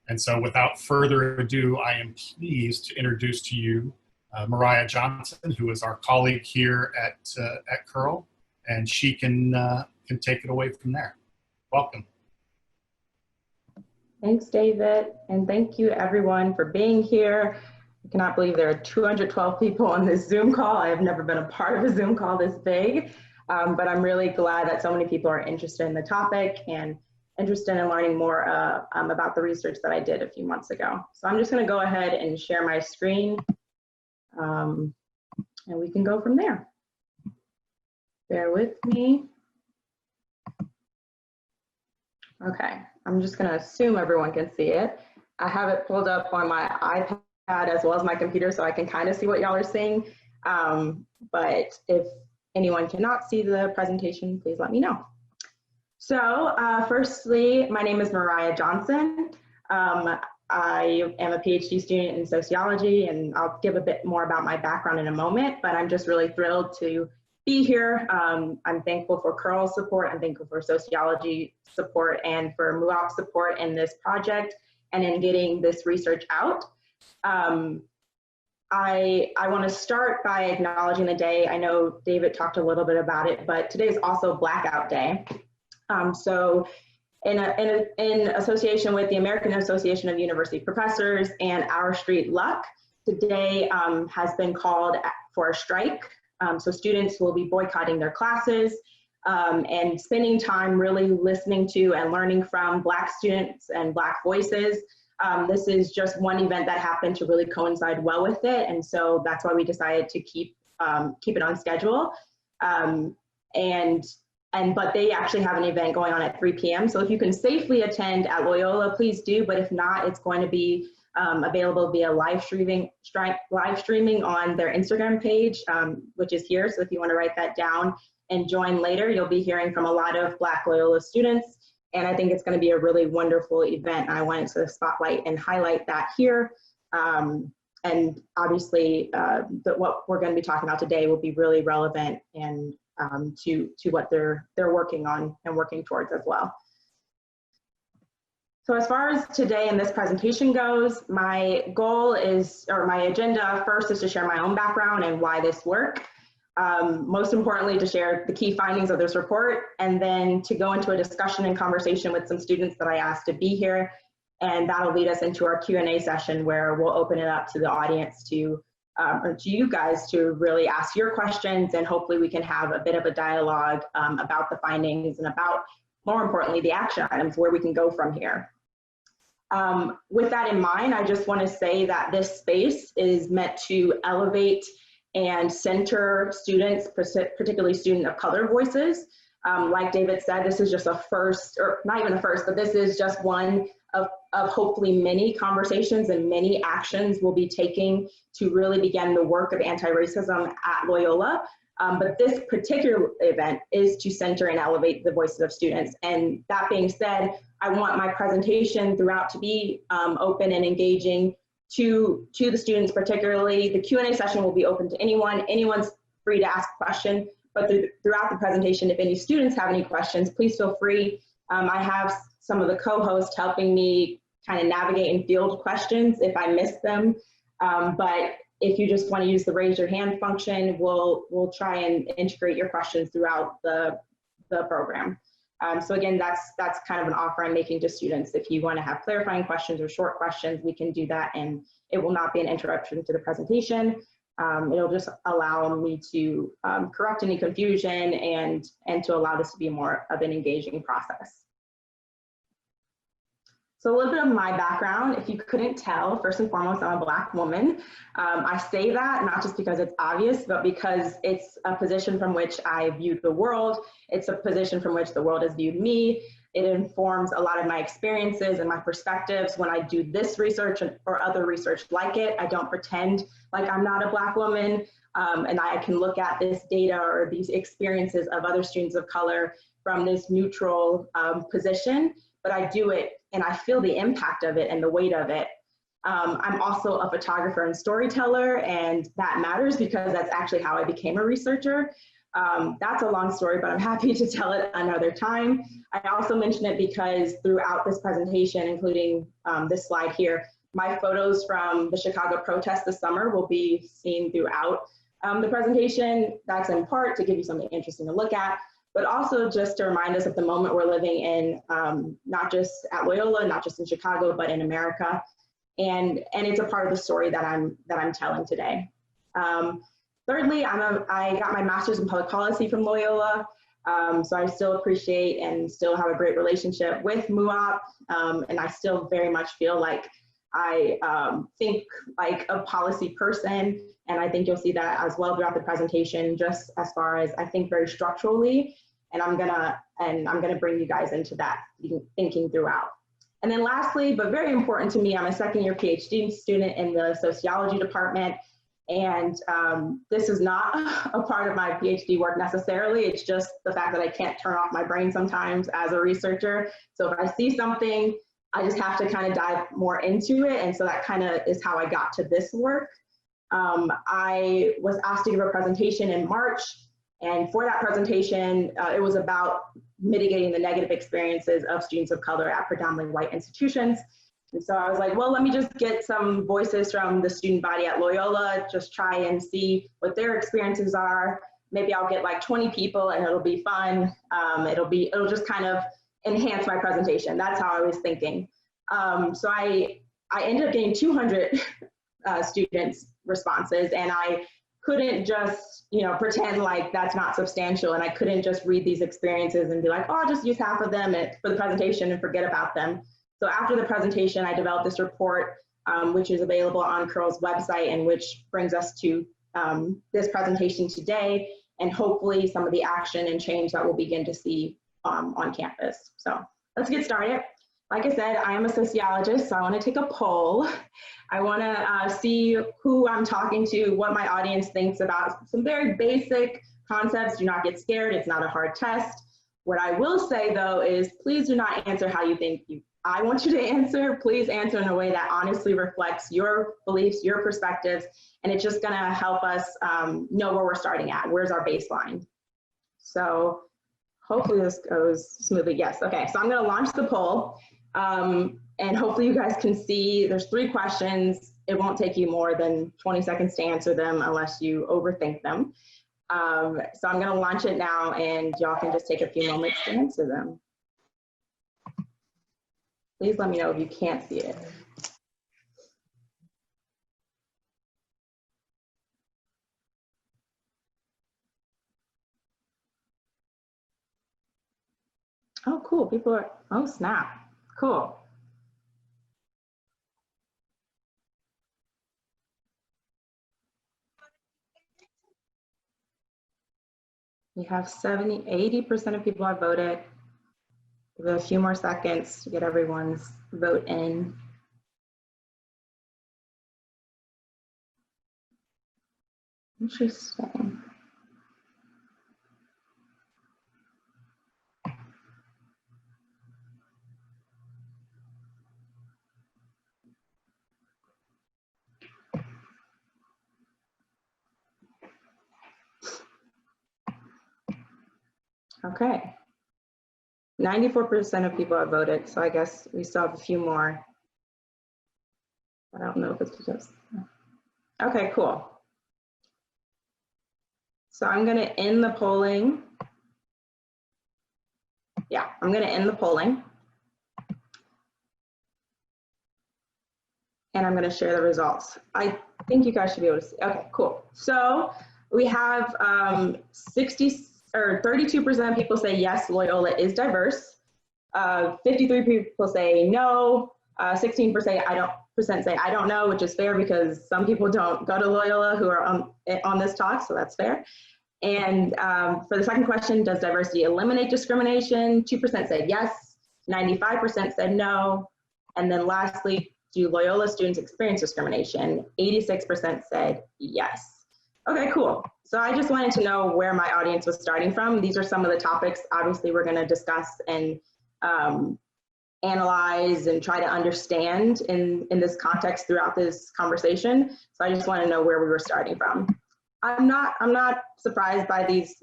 And so without further ado, I am pleased to introduce to you Moriah Johnson, who is our colleague here at Curl, and she can take it away from there. Welcome. Thanks, David, and thank you everyone for being here. I cannot believe there are 212 people on this Zoom call. I have never been a part of a Zoom call this big, but I'm really glad that so many people are interested in the topic and interested in learning more about the research that I did a few months ago. So I'm just going to go ahead and share my screen, and we can go from there. Bear with me. Okay, I'm just going to assume everyone can see it. I have it pulled up on my iPad as well as my computer, so I can kind of see what y'all are seeing. But if anyone cannot see the presentation, please let me know. So firstly, my name is Moriah Johnson. I am a PhD student in sociology, and I'll give a bit more about my background in a moment, but I'm just really thrilled to be here. I'm thankful for Curl's support. I'm thankful for sociology support and for MUOP support in this project and in getting this research out. I want to start by acknowledging the day. I know David talked a little bit about it, but today is also Blackout Day. So in association with the American Association of University Professors and Our Street Luck, today has been called for a strike. So students will be boycotting their classes and spending time really listening to and learning from Black students and Black voices. This is just one event that happened to really coincide well with it, and so that's why we decided to keep it on schedule. But they actually have an event going on at 3 p.m. So if you can safely attend at Loyola, please do. But if not, it's going to be available via live streaming on their Instagram page, which is here. So if you want to write that down and join later, you'll be hearing from a lot of Black Loyola students. And I think it's going to be a really wonderful event. I wanted to spotlight and highlight that here. And obviously, what we're going to be talking about today will be really relevant and to what they're working on and working towards as well. So as far as today in this presentation goes, my goal is, or my agenda first is to share my own background and why this work. Most importantly, to share the key findings of this report, and then to go into a discussion and conversation with some students that I asked to be here. And that'll lead us into our Q&A session where we'll open it up to the audience or to you guys to really ask your questions, and hopefully we can have a bit of a dialogue about the findings and about, more importantly, the action items, where we can go from here. With that in mind, I just want to say that this space is meant to elevate and center students, particularly student of color voices. Like David said, this is just a first, or not even a first, but this is just one of hopefully many conversations and many actions we'll be taking to really begin the work of anti-racism at Loyola. But this particular event is to center and elevate the voices of students. And that being said, I want my presentation throughout to be open and engaging to the students particularly. The Q&A session will be open to anyone. Anyone's free to ask a question, but throughout the presentation, if any students have any questions, please feel free. I have some of the co-hosts helping me kind of navigate and field questions if I miss them. But if you just want to use the raise your hand function, we'll try and integrate your questions throughout the program. So again, that's kind of an offer I'm making to students. If you want to have clarifying questions or short questions, we can do that, and it will not be an interruption to the presentation. It'll just allow me to correct any confusion and to allow this to be more of an engaging process. So a little bit of my background. If you couldn't tell, first and foremost, I'm a Black woman. I say that not just because it's obvious, but because it's a position from which I view the world. It's a position from which the world has viewed me. It informs a lot of my experiences and my perspectives when I do this research or other research like it. I don't pretend like I'm not a Black woman, and I can look at this data or these experiences of other students of color from this neutral position, but I do it and I feel the impact of it and the weight of it. I'm also a photographer and storyteller, and that matters because that's actually how I became a researcher. That's a long story, but I'm happy to tell it another time. I also mention it because throughout this presentation, including this slide here, my photos from the Chicago protest this summer will be seen throughout the presentation. That's in part to give you something interesting to look at, but also just to remind us of the moment we're living in, not just at Loyola, not just in Chicago, but in America. And it's a part of the story that I'm telling today. Thirdly, I got my master's in public policy from Loyola, so I still appreciate and still have a great relationship with MUOP, and I still very much feel like I think like a policy person, and I think you'll see that as well throughout the presentation, just as far as I think very structurally, and I'm gonna bring you guys into that thinking throughout. And then lastly, but very important to me, I'm a second-year PhD student in the sociology department. And this is not a part of my PhD work necessarily. It's just the fact that I can't turn off my brain sometimes as a researcher. So if I see something, I just have to kind of dive more into it. And so that kind of is how I got to this work. I was asked to give a presentation in March. And for that presentation, it was about mitigating the negative experiences of students of color at predominantly white institutions. And so I was like, well, let me just get some voices from the student body at Loyola, just try and see what their experiences are. Maybe I'll get like 20 people and it'll be fun. It'll just kind of enhance my presentation. That's how I was thinking. So I ended up getting 200 students responses, and I couldn't just, pretend like that's not substantial, and I couldn't just read these experiences and be like, oh, I'll just use half of them for the presentation and forget about them. So after the presentation, I developed this report, which is available on CURL's website, and which brings us to this presentation today, and hopefully some of the action and change that we'll begin to see on campus. So let's get started. Like I said, I am a sociologist, so I want to take a poll. I want to see who I'm talking to, what my audience thinks about some very basic concepts. Do not get scared. It's not a hard test. What I will say, though, is please do not answer how you think I want you to answer. Please answer in a way that honestly reflects your beliefs, your perspectives, and it's just going to help us know where we're starting at. Where's our baseline? So hopefully this goes smoothly. Yes. Okay. So I'm going to launch the poll, and hopefully you guys can see there's 3 questions. It won't take you more than 20 seconds to answer them unless you overthink them. So I'm going to launch it now, and y'all can just take a few moments to answer them. Please let me know if you can't see it. Oh, cool. People are, oh, snap. Cool. We have 80% of people have voted. Give it a few more seconds to get everyone's vote in. Interesting. Okay. 94% of people have voted, so I guess we still have a few more. I don't know if it's just, okay, cool. So I'm gonna end the polling. Yeah, I'm gonna end the polling. And I'm gonna share the results. I think you guys should be able to see. Okay, cool. So we have 32% of people say yes, Loyola is diverse. 53 people say no. 16% say I don't know, which is fair because some people don't go to Loyola who are on this talk, so that's fair. And for the second question, does diversity eliminate discrimination? 2% said yes, 95% said no. And then lastly, do Loyola students experience discrimination? 86% said yes. Okay, cool. So I just wanted to know where my audience was starting from. These are some of the topics obviously we're going to discuss and analyze and try to understand in this context throughout this conversation. So I just want to know where we were starting from. I'm not surprised by these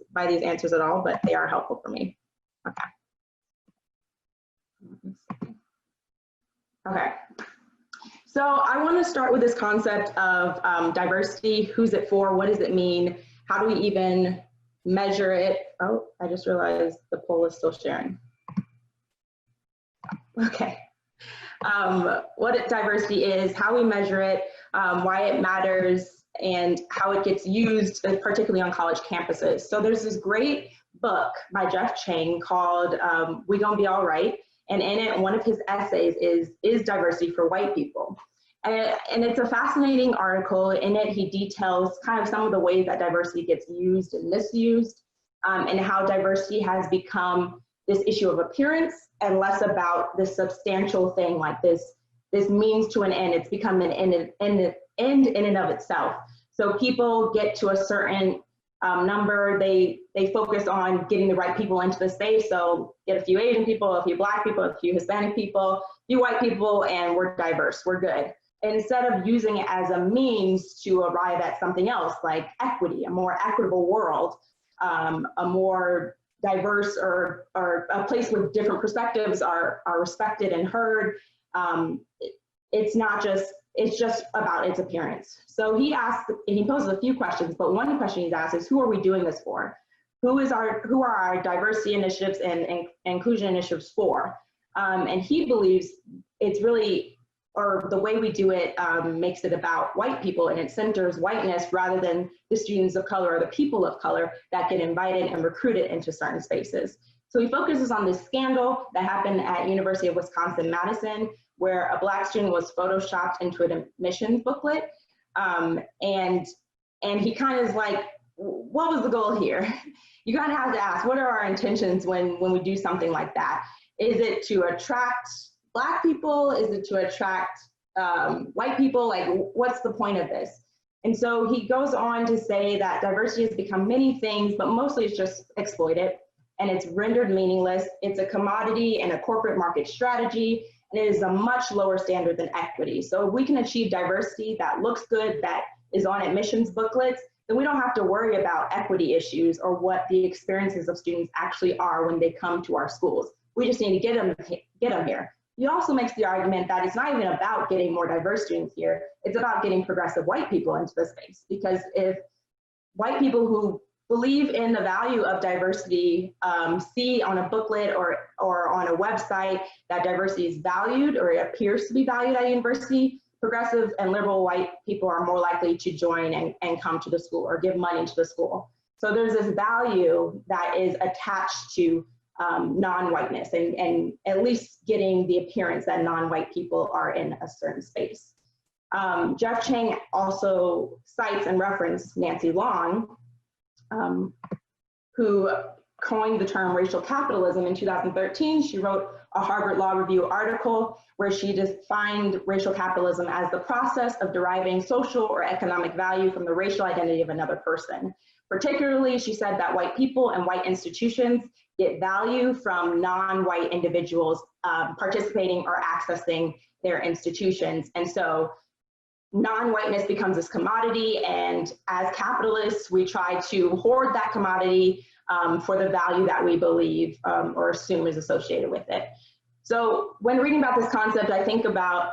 answers at all, but they are helpful for me. Okay. Okay. So I want to start with this concept of diversity. Who's it for? What does it mean? How do we even measure it? Oh, I just realized the poll is still sharing. Okay. What diversity is, how we measure it, why it matters, and how it gets used, particularly on college campuses. So there's this great book by CHANG called We Gonna Be All Right. And in it, one of his essays is diversity for white people. And it's a fascinating article. In it, he details kind of some of the ways that diversity gets used and misused, and how diversity has become this issue of appearance and less about this substantial thing like this means to an end. It's become an end in and of itself. So people get to a certain number, they focus on getting the right people into the space. So get a few Asian people, a few Black people, a few Hispanic people, a few white people, and we're diverse, we're good. Instead of using it as a means to arrive at something else like equity, a more equitable world, a more diverse or a place where different perspectives are respected and heard. It's just about its appearance. So he asked, and he poses a few questions, but one question he's asked is, who are we doing this for? Who are our diversity initiatives and inclusion initiatives for? And he believes it's really, or the way we do it makes it about white people, and it centers whiteness rather than the students of color or the people of color that get invited and recruited into certain spaces. So he focuses on this scandal that happened at University of Wisconsin-Madison, where a Black student was photoshopped into an admissions booklet. And he kind of is like, what was the goal here? You kind of have to ask, what are our intentions when we do something like that? Is it to attract Black people? Is it to attract white people? Like, what's the point of this? And so he goes on to say that diversity has become many things, but mostly it's just exploited and it's rendered meaningless. It's a commodity and a corporate market strategy, and it is a much lower standard than equity. So if we can achieve diversity that looks good, that is on admissions booklets, then we don't have to worry about equity issues or what the experiences of students actually are when they come to our schools. We just need to get them here. He also makes the argument that it's not even about getting more diverse students here, it's about getting progressive white people into the space. Because if white people who believe in the value of diversity see on a booklet or on a website that diversity is valued or it appears to be valued at a university, progressive and liberal white people are more likely to join and come to the school or give money to the school. So there's this value that is attached to non-whiteness and at least getting the appearance that non-white people are in a certain space. CHANG also cites and referenced Nancy LEONG, who coined the term racial capitalism in 2013. She wrote a Harvard Law Review article where she defined racial capitalism as the process of deriving social or economic value from the racial identity of another person. Particularly, she said that white people and white institutions get value from non-white individuals participating or accessing their institutions. And so non-whiteness becomes this commodity, and as capitalists, we try to hoard that commodity for the value that we believe or assume is associated with it. So when reading about this concept, I think about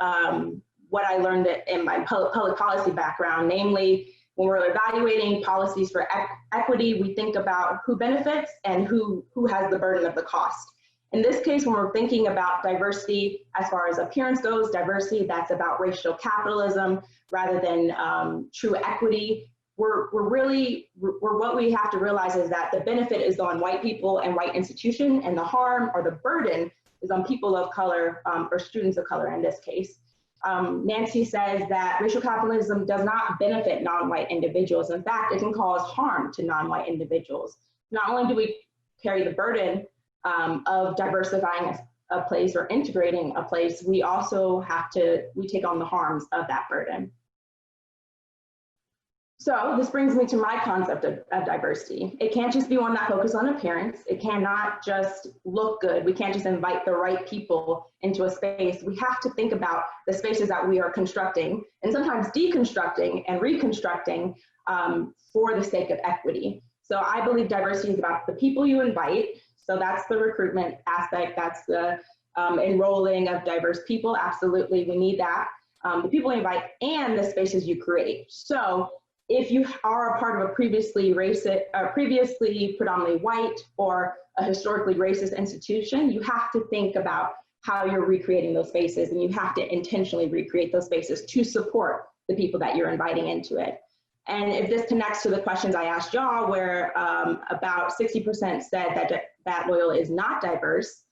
what I learned in my public policy background, namely, when we're evaluating policies for equity, we think about who benefits and who has the burden of the cost. In this case, when we're thinking about diversity as far as appearance goes, diversity that's about racial capitalism rather than true equity, what we have to realize is that the benefit is on white people and white institutions, and the harm or the burden is on people of color or students of color in this case. Nancy says that racial capitalism does not benefit non-white individuals. In fact, it can cause harm to non-white individuals. Not only do we carry the burden of diversifying a place or integrating a place, we also we take on the harms of that burden. So this brings me to my concept of diversity. It can't just be one that focuses on appearance. It cannot just look good. We can't just invite the right people into a space. We have to think about the spaces that we are constructing and sometimes deconstructing and reconstructing for the sake of equity. So I believe diversity is about the people you invite. So that's the recruitment aspect. That's the enrolling of diverse people. Absolutely, we need that. The people you invite and the spaces you create. So if you are a part of a previously predominantly white or a historically racist institution, you have to think about how you're recreating those spaces, and you have to intentionally recreate those spaces to support the people that you're inviting into it. And if this connects to the questions I asked y'all, where about 60% said that Loyola is not diverse,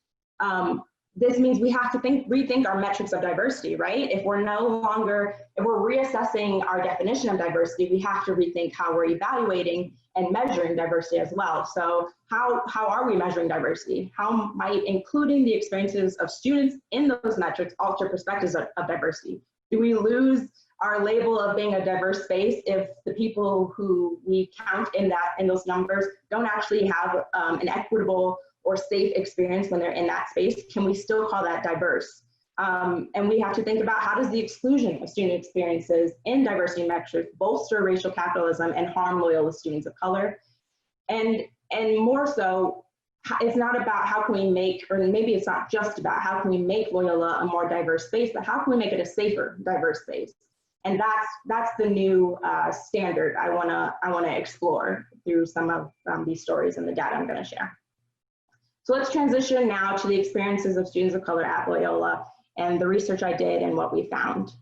this means we have to rethink our metrics of diversity, right? If we're reassessing our definition of diversity, we have to rethink how we're evaluating and measuring diversity as well. So how are we measuring diversity? How might including the experiences of students in those metrics alter perspectives of diversity? Do we lose our label of being a diverse space if the people who we count in those numbers don't actually have an equitable or safe experience when they're in that space? Can we still call that diverse? And we have to think about, how does the exclusion of student experiences in diversity metrics bolster racial capitalism and harm Loyola students of color? And more so, it's not about how can we make, or maybe it's not just about how can we make Loyola a more diverse space, but how can we make it a safer, diverse space? And that's the new standard I wanna explore through some of these stories and the data I'm gonna share. So let's transition now to the experiences of students of color at Loyola and the research I did and what we found.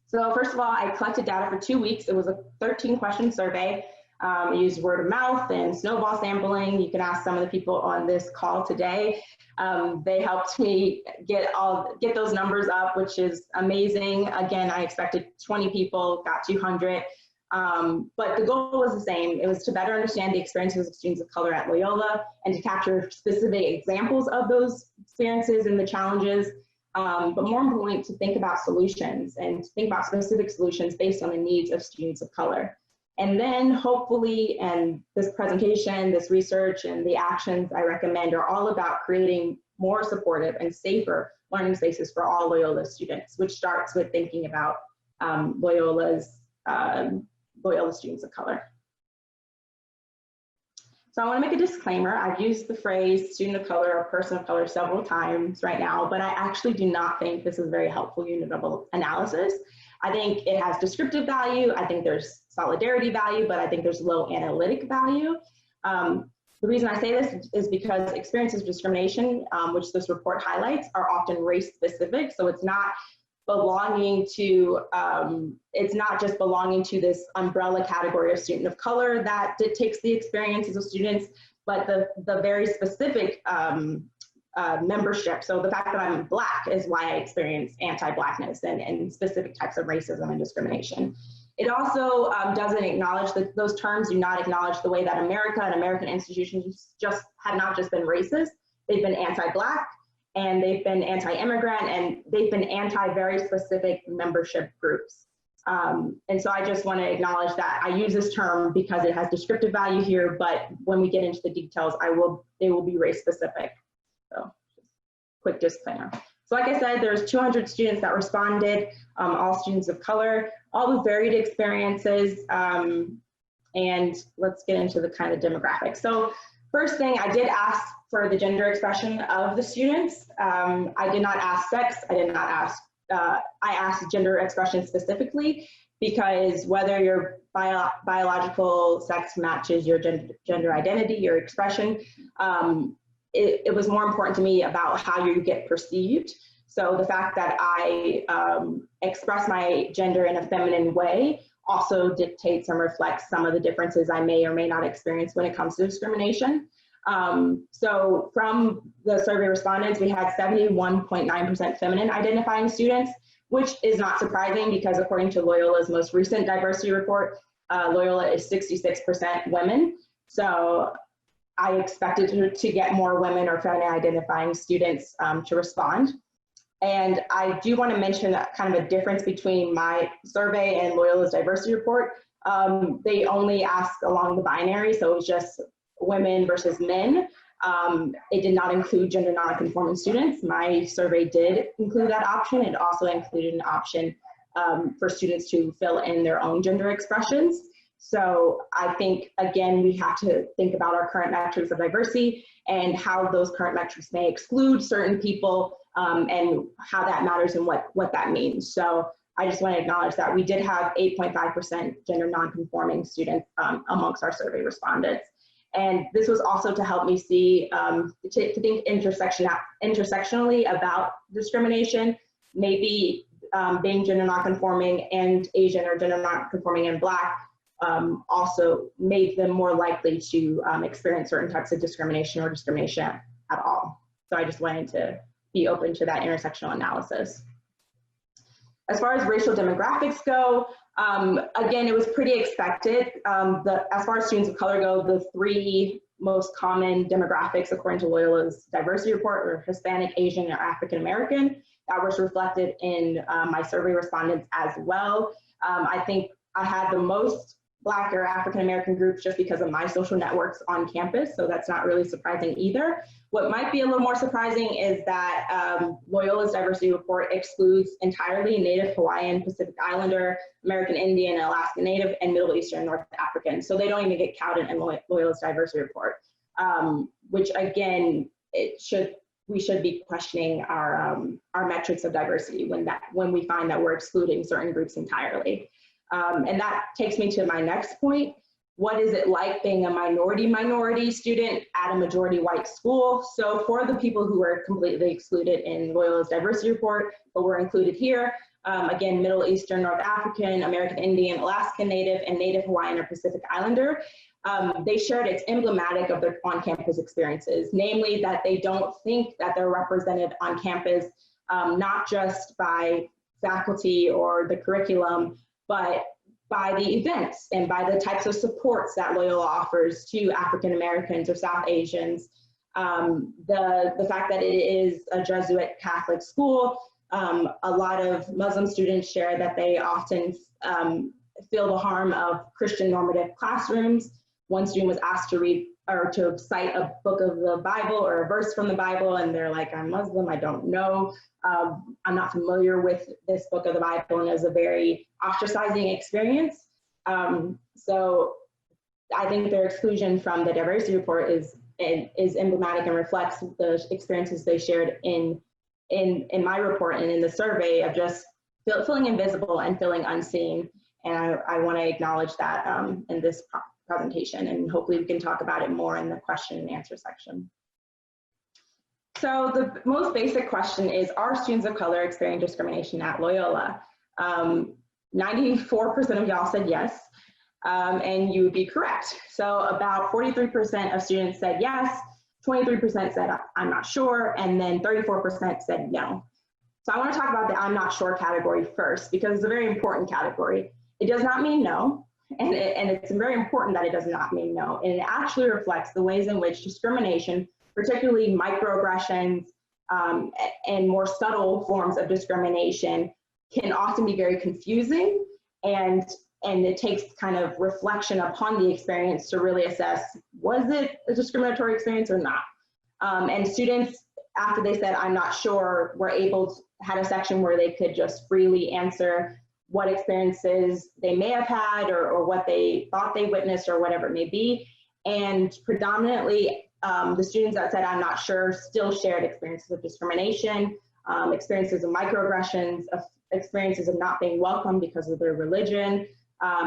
So first of all, I collected data for 2 weeks. It was a 13-question survey. I used word of mouth and snowball sampling. You can ask some of the people on this call today. They helped me get those numbers up, which is amazing. Again, I expected 20 people, got 200. But the goal was the same. It was to better understand the experiences of students of color at Loyola and to capture specific examples of those experiences and the challenges, but more importantly, to think about solutions and to think about specific solutions based on the needs of students of color. And then hopefully, and this presentation, this research, and the actions I recommend are all about creating more supportive and safer learning spaces for all Loyola students, which starts with thinking about Loyola students of color. So I want to make a disclaimer. I've used the phrase student of color or person of color several times right now, but I actually do not think this is a very helpful unit of analysis. I think it has descriptive value. I think there's solidarity value, but I think there's low analytic value. The reason I say this is because experiences of discrimination, which this report highlights, are often race specific. So it's not belonging to, it's not just belonging to this umbrella category of student of color that dictates the experiences of students, but the very specific membership. So the fact that I'm Black is why I experience anti-Blackness and specific types of racism and discrimination. It also doesn't acknowledge that those terms do not acknowledge the way that America and American institutions just have not just been racist, they've been anti-Black, and they've been anti-immigrant, and they've been anti-very specific membership groups. And so I just want to acknowledge that I use this term because it has descriptive value here, but when we get into the details, they will be race specific. So quick disclaimer. So like I said, there's 200 students that responded, all students of color, all with varied experiences. And let's get into the kind of demographics. So first thing, I did ask for the gender expression of the students. I did not ask sex. I did not ask, I asked gender expression specifically because whether your biological sex matches your gender identity, your expression, it was more important to me about how you get perceived. So the fact that I express my gender in a feminine way also dictates and reflects some of the differences I may or may not experience when it comes to discrimination. So from the survey respondents, we had 71.9% feminine identifying students, which is not surprising because according to Loyola's most recent diversity report, Loyola is 66% women. So I expected to get more women or feminine identifying students to respond. And I do want to mention kind of a difference between my survey and Loyola's diversity report. They only asked along the binary, so it was just women versus men. It did not include gender non-conforming students. My survey did include that option. It also included an option for students to fill in their own gender expressions. So I think, again, we have to think about our current metrics of diversity and how those current metrics may exclude certain people, and how that matters and what that means. So I just want to acknowledge that we did have 8.5% gender nonconforming students amongst our survey respondents. And this was also to help me see, to think intersectionally about discrimination, maybe being gender nonconforming and Asian or gender nonconforming and Black also made them more likely to experience certain types of discrimination or discrimination at all. So I just wanted to be open to that intersectional analysis. As far as racial demographics go, again, it was pretty expected. As far as students of color go, the three most common demographics according to Loyola's diversity report were Hispanic, Asian, or African American. That was reflected in my survey respondents as well. I think I had the most Black or African American groups just because of my social networks on campus, so that's not really surprising either. What might be a little more surprising is that Loyola's diversity report excludes entirely Native Hawaiian, Pacific Islander, American Indian, Alaska Native, and Middle Eastern North African. So they don't even get counted in Loyola's diversity report, which again, we should be questioning our metrics of diversity when we find that we're excluding certain groups entirely. And that takes me to my next point. What is it like being a minority student at a majority white school? So for the people who were completely excluded in Loyola's diversity report, but were included here, again, Middle Eastern, North African, American Indian, Alaska Native, and Native Hawaiian or Pacific Islander, they shared it's emblematic of their on-campus experiences, namely that they don't think that they're represented on campus, not just by faculty or the curriculum, but by the events and by the types of supports that Loyola offers to African Americans or South Asians. The fact that it is a Jesuit Catholic school, a lot of Muslim students share that they often feel the harm of Christian normative classrooms. One student was asked to read or to cite a book of the Bible or a verse from the Bible, and they're like, I'm Muslim, I don't know. I'm not familiar with this book of the Bible, and it was a very ostracizing experience. So I think their exclusion from the diversity report is emblematic and reflects the experiences they shared in my report and in the survey of just feeling invisible and feeling unseen. And I want to acknowledge that in this presentation, and hopefully we can talk about it more in the question and answer section. So the most basic question is, are students of color experiencing discrimination at Loyola? 94% of y'all said yes, and you would be correct. So about 43% of students said yes, 23% said I'm not sure, and then 34% said no. So I want to talk about the I'm not sure category first, because it's a very important category. It does not mean no. And it's very important that it does not mean no. And it actually reflects the ways in which discrimination, particularly microaggressions and more subtle forms of discrimination, can often be very confusing. And it takes kind of reflection upon the experience to really assess, was it a discriminatory experience or not? And students, after they said, I'm not sure, had a section where they could just freely answer what experiences they may have had or what they thought they witnessed or whatever it may be. And predominantly, the students that said I'm not sure still shared experiences of discrimination, experiences of microaggressions, experiences of not being welcome because of their religion,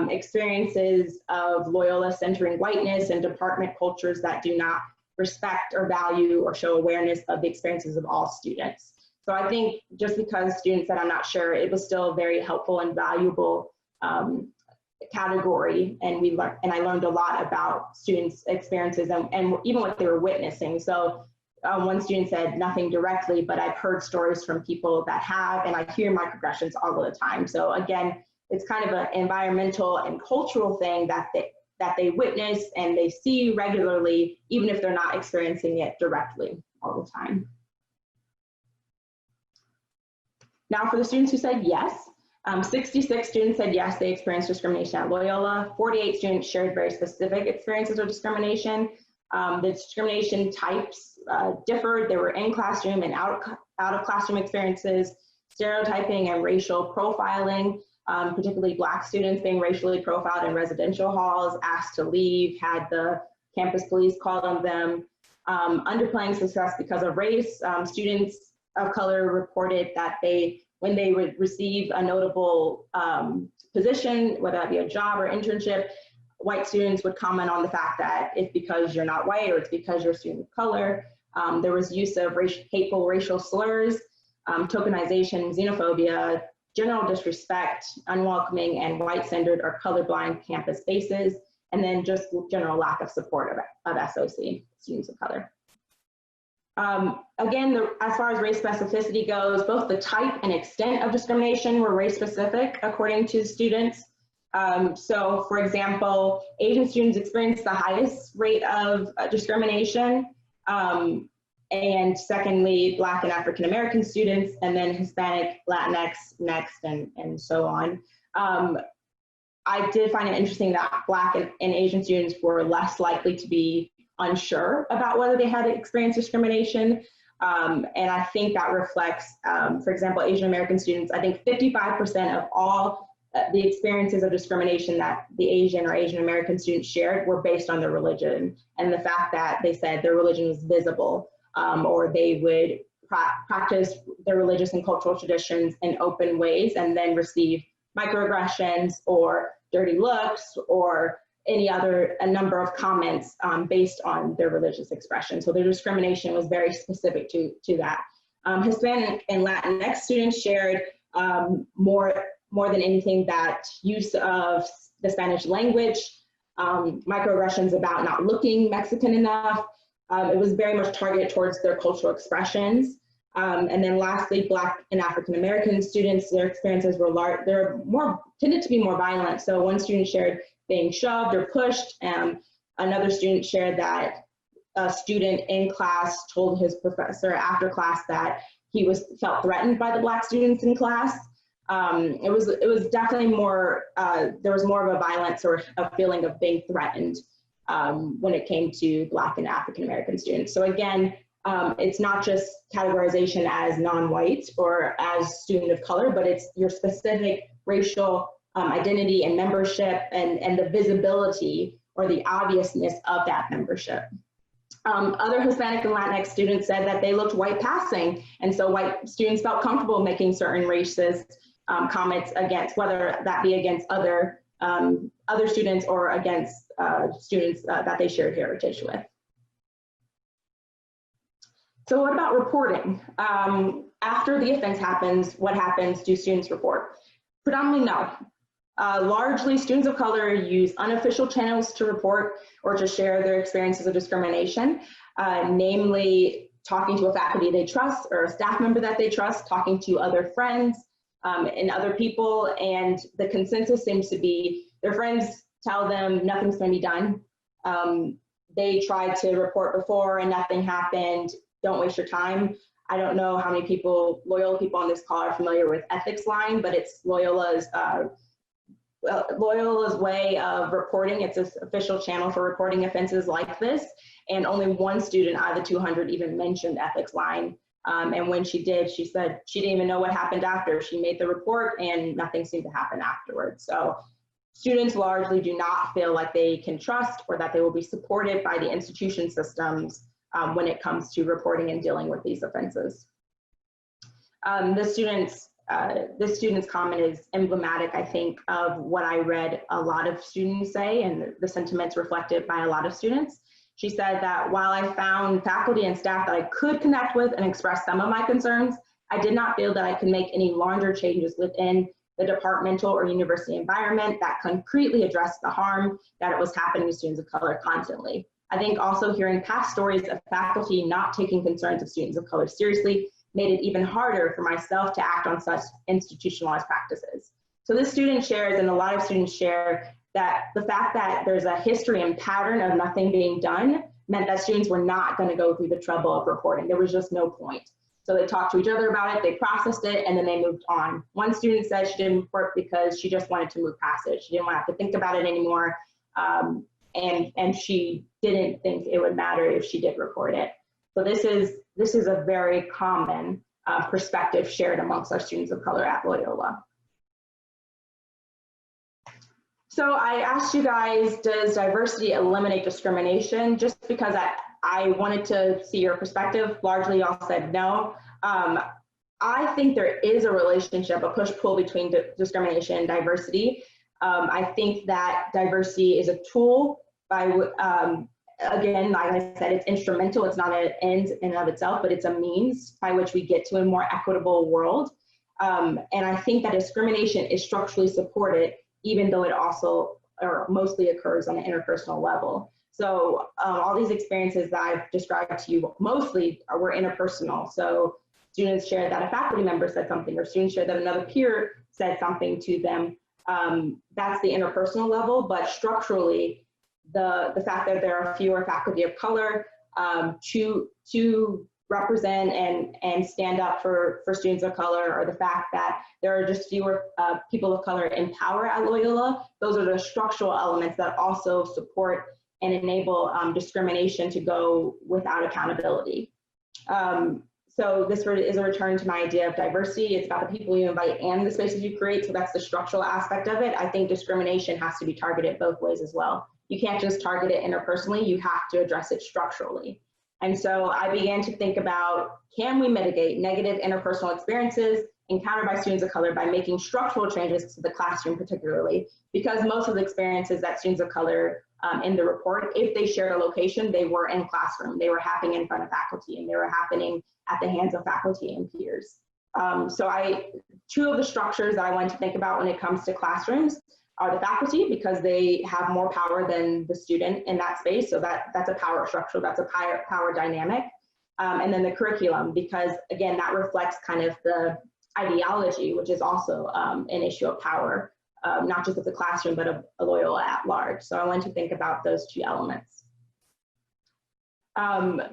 experiences of Loyola centering whiteness and department cultures that do not respect or value or show awareness of the experiences of all students. So I think just because students said I'm not sure, it was still a very helpful and valuable category, and I learned a lot about students' experiences and even what they were witnessing. So one student said nothing directly, but I've heard stories from people that have, and I hear microaggressions all of the time. So again, it's kind of an environmental and cultural thing that they witness and they see regularly, even if they're not experiencing it directly all the time. Now for the students who said yes, 66 students said yes, they experienced discrimination at Loyola. 48 students shared very specific experiences of discrimination. The discrimination types differed. There were in-classroom and out of classroom experiences, stereotyping and racial profiling. particularly Black students being racially profiled in residential halls, asked to leave, had the campus police called on them. Underplaying success because of race, students of color reported that when they would receive a notable position, whether that be a job or internship, white students would comment on the fact that it's because you're not white or it's because you're a student of color. There was use of hateful racial slurs, tokenization, xenophobia, general disrespect, unwelcoming and white-centered or colorblind campus spaces, and then just general lack of support of SOC, students of color. Again, as far as race specificity goes, both the type and extent of discrimination were race specific according to students. So for example, Asian students experienced the highest rate of discrimination, and secondly, Black and African American students, and then Hispanic, Latinx next, and so on. I did find it interesting that Black and Asian students were less likely to be unsure about whether they had experienced discrimination. And I think that reflects, for example, Asian American students, I think 55% of all the experiences of discrimination that the Asian or Asian American students shared were based on their religion, and the fact that they said their religion was visible, or they would practice their religious and cultural traditions in open ways and then receive microaggressions or dirty looks or a number of comments based on their religious expression. So their discrimination was very specific to that. Hispanic and Latinx students shared more than anything that use of the Spanish language, microaggressions about not looking Mexican enough. It was very much targeted towards their cultural expressions. And then lastly, Black and African American students, their experiences were tended to be more violent. So one student shared being shoved or pushed. Another student shared that a student in class told his professor after class that he felt threatened by the Black students in class. It was definitely more, there was more of a violence or a feeling of being threatened when it came to Black and African American students. So again, it's not just categorization as non-white or as student of color, but it's your specific racial identity and membership and the visibility or the obviousness of that membership. Other Hispanic and Latinx students said that they looked white passing, and so white students felt comfortable making certain racist comments against, whether that be against other students or against students that they shared heritage with. So what about reporting? After the offense happens, what happens? Do students report? Predominantly no. Largely, students of color use unofficial channels to report or to share their experiences of discrimination, namely talking to a faculty they trust or a staff member that they trust, talking to other friends and other people, and the consensus seems to be their friends tell them nothing's going to be done. They tried to report before and nothing happened. Don't waste your time. I don't know how many people, Loyola people on this call are familiar with Ethics Line, but it's Loyola's way of reporting. It's an official channel for reporting offenses like this. And only one student out of the 200 even mentioned Ethics Line. And when she did, she said she didn't even know what happened after. She made the report and nothing seemed to happen afterwards. So students largely do not feel like they can trust or that they will be supported by the institution systems when it comes to reporting and dealing with these offenses. This student's comment is emblematic, I think, of what I read a lot of students say and the sentiments reflected by a lot of students. She said that while I found faculty and staff that I could connect with and express some of my concerns, I did not feel that I could make any larger changes within the departmental or university environment that concretely addressed the harm that it was happening to students of color constantly. I think also hearing past stories of faculty not taking concerns of students of color seriously made it even harder for myself to act on such institutionalized practices. So this student shares, and a lot of students share, that the fact that there's a history and pattern of nothing being done meant that students were not going to go through the trouble of reporting. There was just no point. So they talked to each other about it, they processed it, and then they moved on. One student said she didn't report because she just wanted to move past it. She didn't want to have to think about it anymore. And she didn't think it would matter if she did report it. So this is a very common perspective shared amongst our students of color at Loyola. So I asked you guys, does diversity eliminate discrimination? Just because I wanted to see your perspective. Largely y'all said no. I think there is a relationship, a push-pull between discrimination and diversity. I think that diversity is a tool by, again, like I said, it's instrumental. It's not an end in and of itself, but it's a means by which we get to a more equitable world. And I think that discrimination is structurally supported, even though it also or mostly occurs on an interpersonal level. So all these experiences that I've described to you mostly were interpersonal. So students shared that a faculty member said something, or students shared that another peer said something to them. That's the interpersonal level, but structurally, the fact that there are fewer faculty of color to represent and stand up for students of color, or the fact that there are just fewer people of color in power at Loyola, those are the structural elements that also support and enable discrimination to go without accountability. So this is a return to my idea of diversity. It's about the people you invite and the spaces you create. So that's the structural aspect of it. I think discrimination has to be targeted both ways as well. You can't just target it interpersonally, you have to address it structurally. And so I began to think about, can we mitigate negative interpersonal experiences encountered by students of color by making structural changes to the classroom particularly? Because most of the experiences that students of color in the report, if they shared a location, they were in classroom. They were happening in front of faculty, and they were happening at the hands of faculty and peers. So two of the structures that I wanted to think about when it comes to classrooms are the faculty, because they have more power than the student in that space. So that's a power structure, that's a power dynamic. And then the curriculum, because again, that reflects kind of the ideology, which is also an issue of power, not just of the classroom, but of Loyola at large. So I wanted to think about those two elements.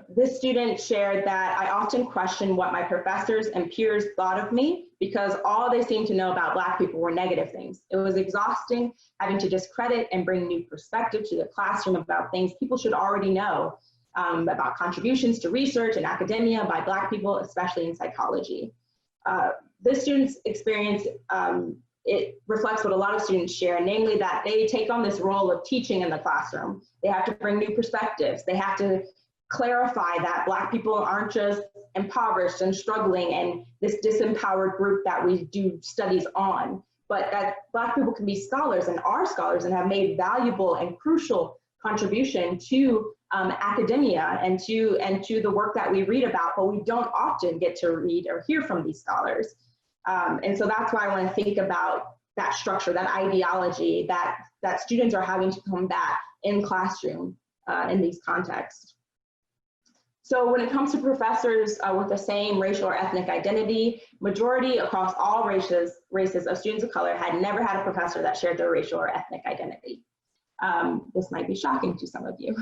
This student shared that I often question what my professors and peers thought of me because all they seemed to know about Black people were negative things. It was exhausting having to discredit and bring new perspective to the classroom about things people should already know, about contributions to research and academia by Black people, especially in psychology. This student's experience, it reflects what a lot of students share, namely that they take on this role of teaching in the classroom. They have to bring new perspectives. They have to clarify that Black people aren't just impoverished and struggling and this disempowered group that we do studies on, but that Black people can be scholars and are scholars and have made valuable and crucial contribution to academia and to the work that we read about, but we don't often get to read or hear from these scholars. And so that's why I want to think about that structure, that ideology that students are having to combat in classroom in these contexts. So when it comes to professors with the same racial or ethnic identity, majority across all races of students of color had never had a professor that shared their racial or ethnic identity. This might be shocking to some of you.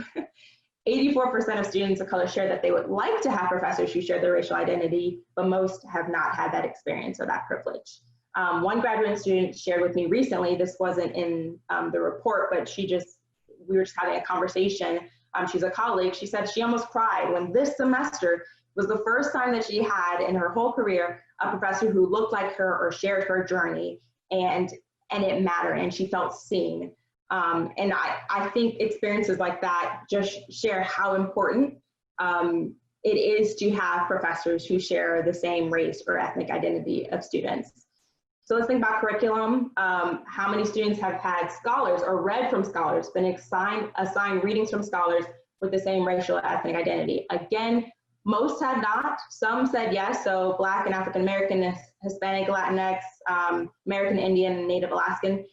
84% of students of color shared that they would like to have professors who share their racial identity, but most have not had that experience or that privilege. One graduate student shared with me recently, this wasn't in the report, but we were just having a conversation. She's a colleague. She said she almost cried when this semester was the first time that she had in her whole career a professor who looked like her or shared her journey, and it mattered, and she felt seen. And I think experiences like that just share how important it is to have professors who share the same race or ethnic identity of students. So let's think about curriculum. How many students have had scholars or read from scholars, been assigned readings from scholars with the same racial or ethnic identity? Again, most have not. Some said yes. So Black and African American, Hispanic, Latinx, American Indian, and Native Alaskan,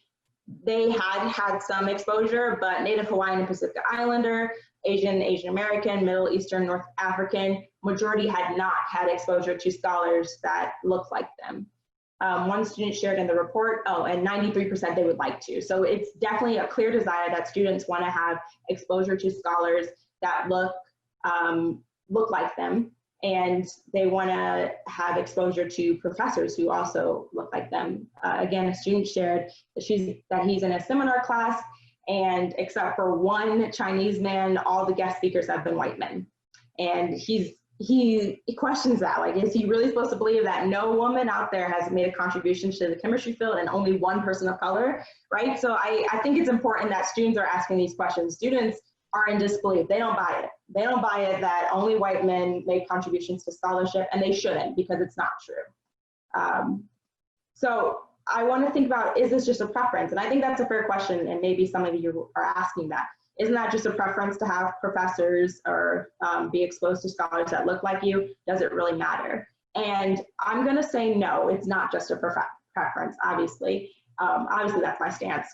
they had some exposure, but Native Hawaiian and Pacific Islander, Asian American, Middle Eastern, North African, majority had not had exposure to scholars that looked like them. One student shared in the report, and 93% they would like to. So it's definitely a clear desire that students want to have exposure to scholars that look like them, and they want to have exposure to professors who also look like them. Again, a student shared that he's in a seminar class, and except for one Chinese man, all the guest speakers have been white men. And he's he questions that. Like, is he really supposed to believe that no woman out there has made a contribution to the chemistry field and only one person of color, right? So I think it's important that students are asking these questions. Students are in disbelief. They don't buy it. They don't buy it that only white men make contributions to scholarship, and they shouldn't, because it's not true. So I want to think about, is this just a preference? And I think that's a fair question, and maybe some of you are asking that. Isn't that just a preference to have professors or be exposed to scholars that look like you? Does it really matter? And I'm going to say no, it's not just a preference, obviously. Obviously, that's my stance.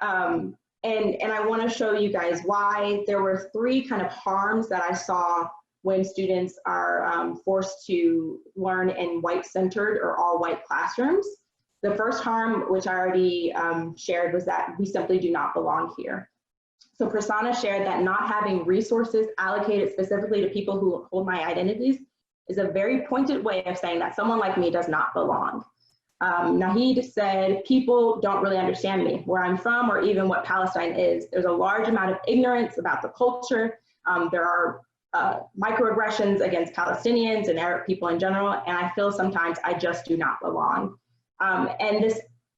And I want to show you guys why there were 3 kind of harms that I saw when students are forced to learn in white-centered or all-white classrooms. The first harm, which I already shared, was that we simply do not belong here. So Prasanna shared that not having resources allocated specifically to people who hold my identities is a very pointed way of saying that someone like me does not belong. Nahid said, people don't really understand me, where I'm from, or even what Palestine is. There's a large amount of ignorance about the culture. There are microaggressions against Palestinians and Arab people in general, and I feel sometimes I just do not belong. And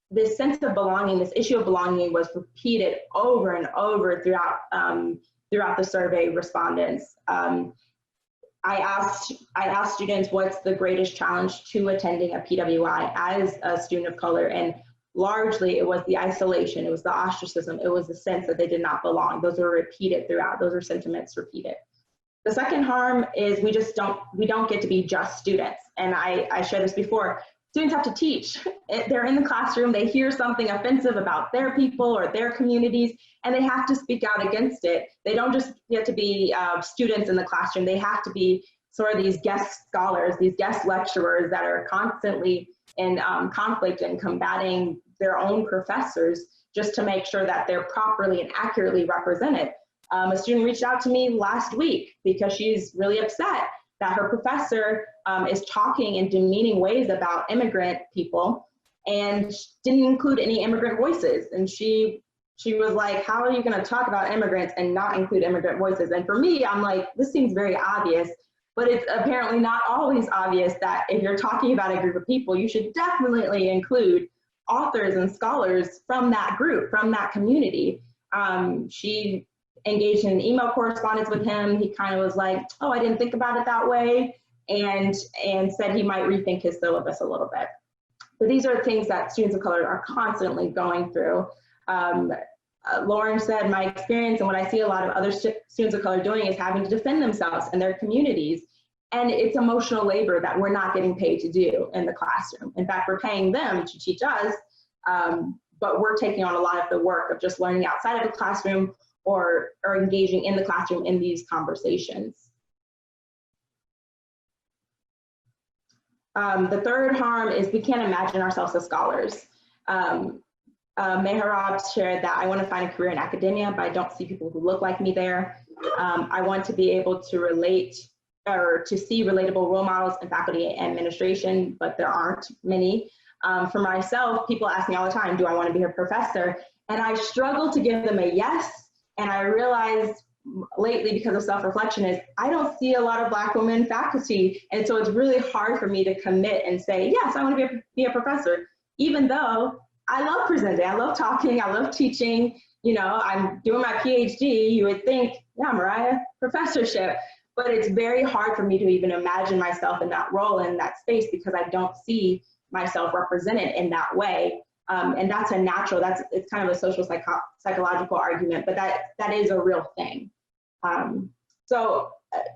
this sense of belonging, this issue of belonging, was repeated over and over throughout the survey respondents. I asked students, what's the greatest challenge to attending a PWI as a student of color? And largely it was the isolation, it was the ostracism, it was the sense that they did not belong. Those were repeated throughout, those are sentiments repeated. The second harm is we don't get to be just students. And I shared this before. Students have to teach. They're in the classroom, they hear something offensive about their people or their communities, and they have to speak out against it. They don't just get to be students in the classroom, they have to be sort of these guest scholars, these guest lecturers that are constantly in conflict and combating their own professors just to make sure that they're properly and accurately represented. A student reached out to me last week because she's really upset that her professor is talking in demeaning ways about immigrant people and didn't include any immigrant voices. And she was like, how are you gonna talk about immigrants and not include immigrant voices? And for me, I'm like, this seems very obvious, but it's apparently not always obvious that if you're talking about a group of people, you should definitely include authors and scholars from that group, from that community. She engaged in an email correspondence with him. He kind of was like, oh, I didn't think about it that way, and said he might rethink his syllabus a little bit. But these are things that students of color are constantly going through. Lauren said, my experience and what I see a lot of other students of color doing is having to defend themselves and their communities. And it's emotional labor that we're not getting paid to do in the classroom. In fact, we're paying them to teach us, but we're taking on a lot of the work of just learning outside of the classroom or engaging in the classroom in these conversations. The third harm is we can't imagine ourselves as scholars. Mehrab shared that I want to find a career in academia, but I don't see people who look like me there. I want to be able to relate or to see relatable role models in faculty and administration, but there aren't many. For myself, people ask me all the time, do I want to be a professor? And I struggle to give them a yes. And I realized lately, because of self-reflection, is I don't see a lot of Black women faculty. And so it's really hard for me to commit and say, yes, I want to be a professor, even though I love presenting, I love talking, I love teaching, you know, I'm doing my PhD. You would think, yeah, Moriah, professorship. But it's very hard for me to even imagine myself in that role, in that space, because I don't see myself represented in that way. And that's a natural, it's kind of a social psychological argument, but that is a real thing. So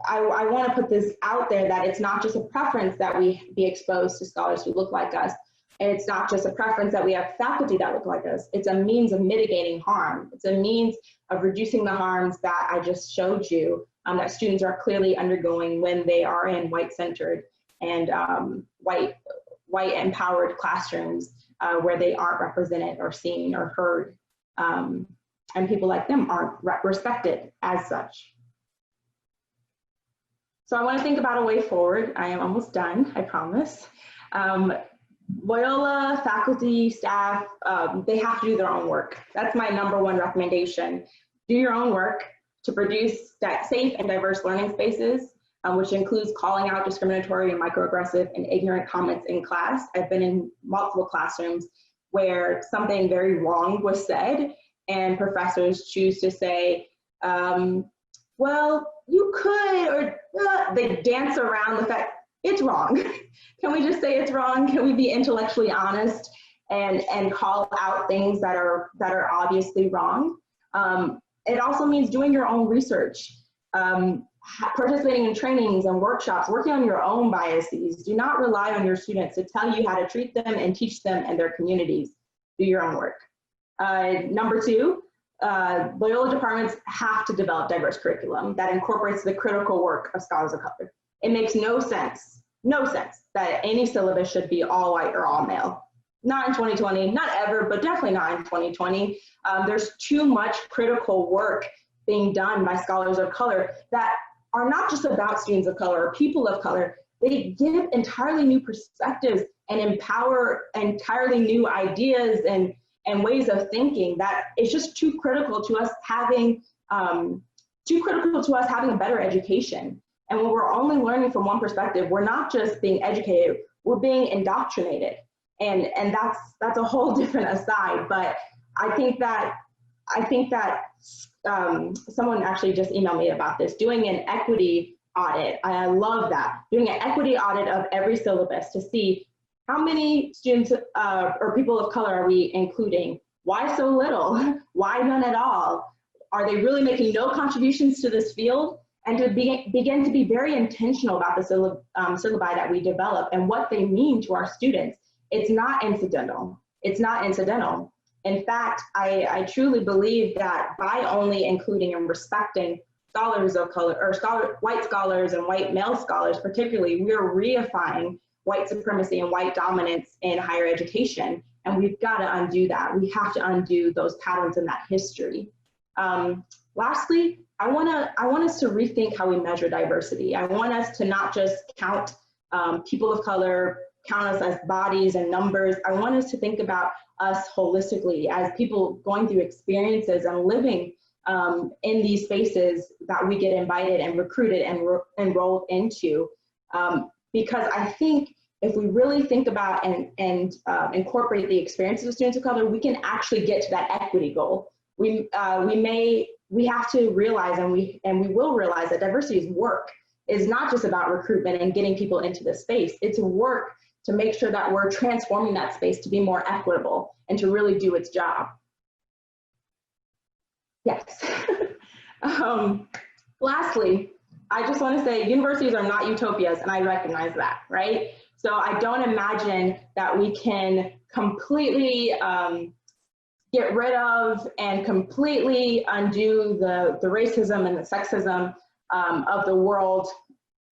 I want to put this out there that it's not just a preference that we be exposed to scholars who look like us. And it's not just a preference that we have faculty that look like us. It's a means of mitigating harm. It's a means of reducing the harms that I just showed you, that students are clearly undergoing when they are in white-centered and white empowered classrooms where they aren't represented or seen or heard, and people like them aren't respected as such. So I want to think about a way forward. I am almost done, I promise. Loyola faculty, staff, they have to do their own work. That's my #1 recommendation. Do your own work to produce safe and diverse learning spaces. which includes calling out discriminatory and microaggressive and ignorant comments in class. I've been in multiple classrooms where something very wrong was said and professors choose to say, well, you could, or they dance around the fact it's wrong. Can we just say it's wrong? Can we be intellectually honest and call out things that are obviously wrong? It also means doing your own research, participating in trainings and workshops, working on your own biases. Do not rely on your students to tell you how to treat them and teach them and their communities. Do your own work. Number two, Loyola departments have to develop diverse curriculum that incorporates the critical work of scholars of color. It makes no sense that any syllabus should be all white or all male. Not in 2020, not ever, but definitely not in 2020. There's too much critical work being done by scholars of color that are not just about students of color or people of color. They give entirely new perspectives and empower entirely new ideas and ways of thinking that it's just too critical to us having a better education. And when we're only learning from one perspective, we're not just being educated, we're being indoctrinated. And that's a whole different aside. But I think that someone actually just emailed me about this, doing an equity audit. I love that. Doing an equity audit of every syllabus to see how many students or people of color are we including? Why so little? Why none at all? Are they really making no contributions to this field? And to begin to be very intentional about the syllabi that we develop and what they mean to our students. It's not incidental. It's not incidental. In fact, I truly believe that by only including and respecting scholars of color, or white scholars and white male scholars particularly, we're reifying white supremacy and white dominance in higher education. And we've got to undo that. We have to undo those patterns in that history. Lastly, I want us to rethink how we measure diversity. I want us to not just count people of color, count us as bodies and numbers. I want us to think about us holistically as people going through experiences and living in these spaces that we get invited and recruited and enrolled into. Because I think if we really think about and incorporate the experiences of students of color, we can actually get to that equity goal. We have to realize, and we will realize, that diversity is work. It's not just about recruitment and getting people into the space. It's work to make sure that we're transforming that space to be more equitable and to really do its job. Yes. Lastly, I just want to say universities are not utopias, and I recognize that, right? So I don't imagine that we can completely get rid of and completely undo the racism and the sexism of the world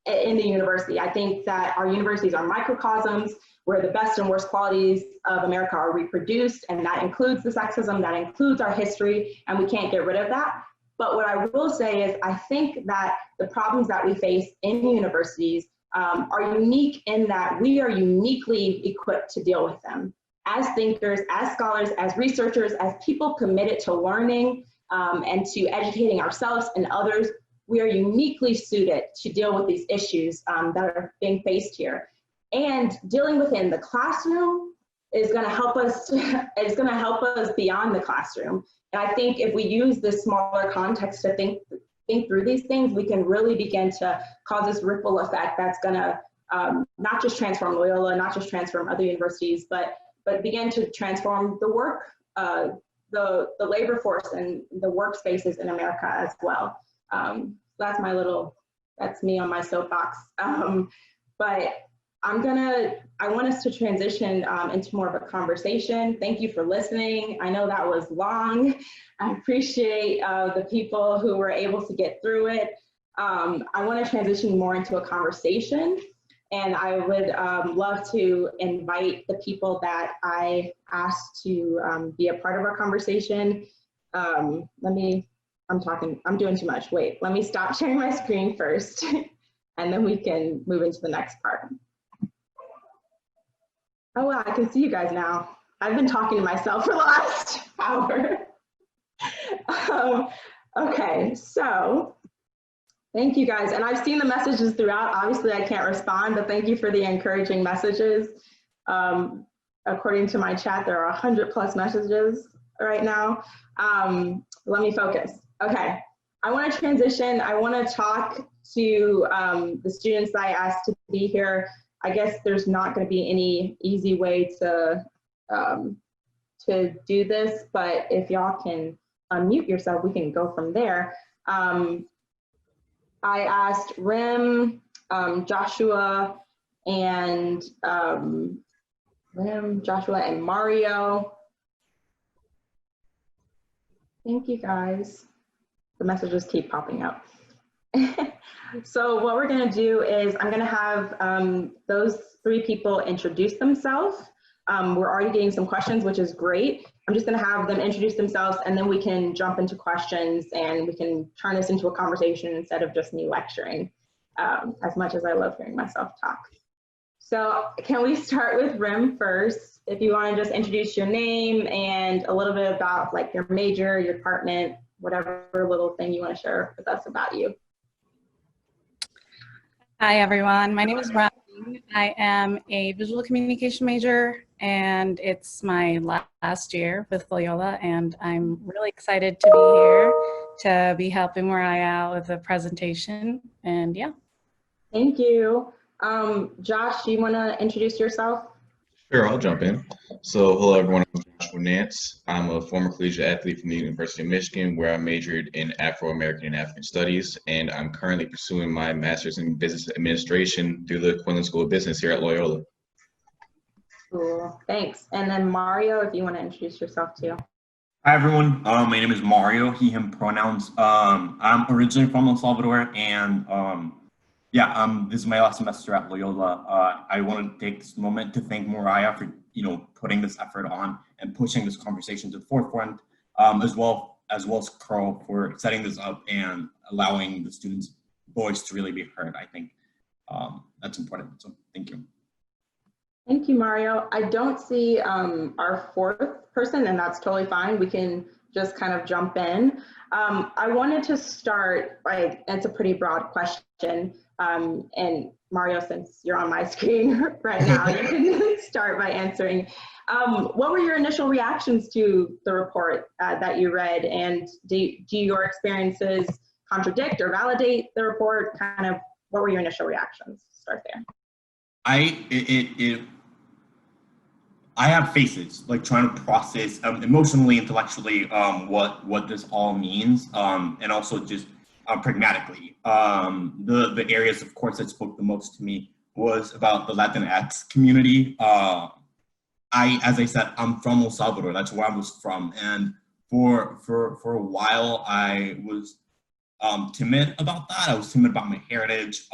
in the university. I think that our universities are microcosms where the best and worst qualities of America are reproduced, and that includes the sexism, that includes our history, and we can't get rid of that. But what I will say is I think that the problems that we face in universities are unique in that we are uniquely equipped to deal with them. As thinkers, as scholars, as researchers, as people committed to learning and to educating ourselves and others, we are uniquely suited to deal with these issues that are being faced here. And dealing within the classroom is going to help us. It's going to help us beyond the classroom. And I think if we use this smaller context to think through these things, we can really begin to cause this ripple effect that's going to not just transform Loyola, not just transform other universities, but begin to transform the work, the labor force and the workspaces in America as well. That's me on my soapbox. But I want us to transition into more of a conversation. Thank you for listening. I know that was long. I appreciate the people who were able to get through it. I want to transition more into a conversation, and I would love to invite the people that I asked to be a part of our conversation. I'm doing too much. Wait, let me stop sharing my screen first, and then we can move into the next part. Oh, wow, I can see you guys now. I've been talking to myself for the last hour. Okay, so Thank you guys. And I've seen the messages throughout. Obviously, I can't respond, but thank you for the encouraging messages. According to my chat, there are 100+ messages right now. Let me focus. Okay, I want to transition. I want to talk to the students that I asked to be here. I guess there's not going to be any easy way to do this, but if y'all can unmute yourself, we can go from there. I asked Rim, Joshua, and Mario. Thank you guys. The messages keep popping up. So what we're going to do is I'm going to have those 3 people introduce themselves. We're already getting some questions, which is great. I'm just going to have them introduce themselves, and then we can jump into questions and we can turn this into a conversation instead of just me lecturing, as much as I love hearing myself talk. So can we start with Rim first? If you want to just introduce your name and a little bit about like your major, your department, whatever little thing you want to share with us about you. Hi, everyone. My name is Ron. I am a visual communication major, and it's my last year with Loyola, and I'm really excited to be here to be helping Moriah out with the presentation, and yeah. Thank you. Josh, do you want to introduce yourself? Sure, I'll jump in. So, hello everyone, I'm Joshua Nance. I'm a former collegiate athlete from the University of Michigan, where I majored in Afro-American and African Studies, and I'm currently pursuing my master's in business administration through the Quinlan School of Business here at Loyola. Cool, thanks. And then Mario, if you want to introduce yourself too. Hi everyone, my name is Mario, he, him pronouns. I'm originally from El Salvador, and this is my last semester at Loyola. I want to take this moment to thank Moriah for putting this effort on and pushing this conversation to the forefront, as well as Carl for setting this up and allowing the students' voice to really be heard. I think that's important. So thank you. Thank you, Mario. I don't see our 4th person, and that's totally fine. We can just kind of jump in. I wanted to start by, it's a pretty broad question. And Mario, since you're on my screen right now, you can start by answering. What were your initial reactions to the report that you read, and do your experiences contradict or validate the report? Kind of, what were your initial reactions? Start there. I have phases, like trying to process emotionally, intellectually, what this all means, and also just pragmatically. The areas, of course, that spoke the most to me was about the Latinx community. As I said, I'm from El Salvador. That's where I was from, and for a while, I was timid about that. I was timid about my heritage,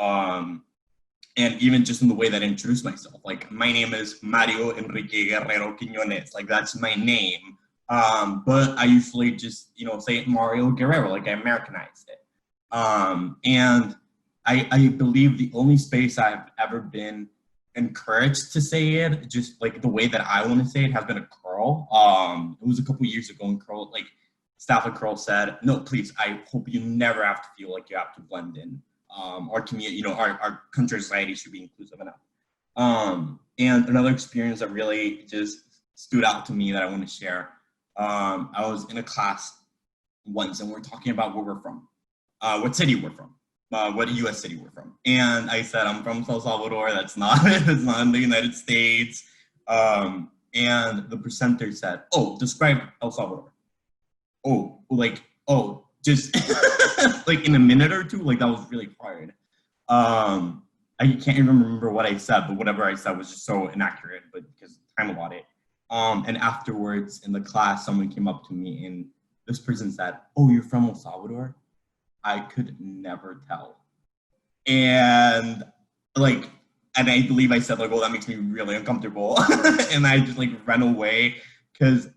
and even just in the way that I introduced myself. Like, my name is Mario Enrique Guerrero Quiñones. Like, that's my name. But I usually just say Mario Guerrero. Like, I Americanized it. And I believe the only space I've ever been encouraged to say it, just like the way that I want to say it, has been a Curl. It was a couple years ago, and Curl, like, staff at Curl said, no, please, I hope you never have to feel like you have to blend in. Our community, our country, society should be inclusive enough. And another experience that really just stood out to me that I want to share. I was in a class once, and we're talking about where we're from, what city we're from, what U.S. city we're from. And I said, I'm from El Salvador. That's not in the United States. And the presenter said, oh, describe El Salvador. Oh, like, oh, just like in a minute or two. Like, that was really hard. I can't even remember what I said, but whatever I said was just so inaccurate, but because time allotted. And afterwards in the class, someone came up to me, and this person said, oh, you're from El Salvador? I could never tell. And I believe I said, like, oh, that makes me really uncomfortable. And I just, like, ran away, because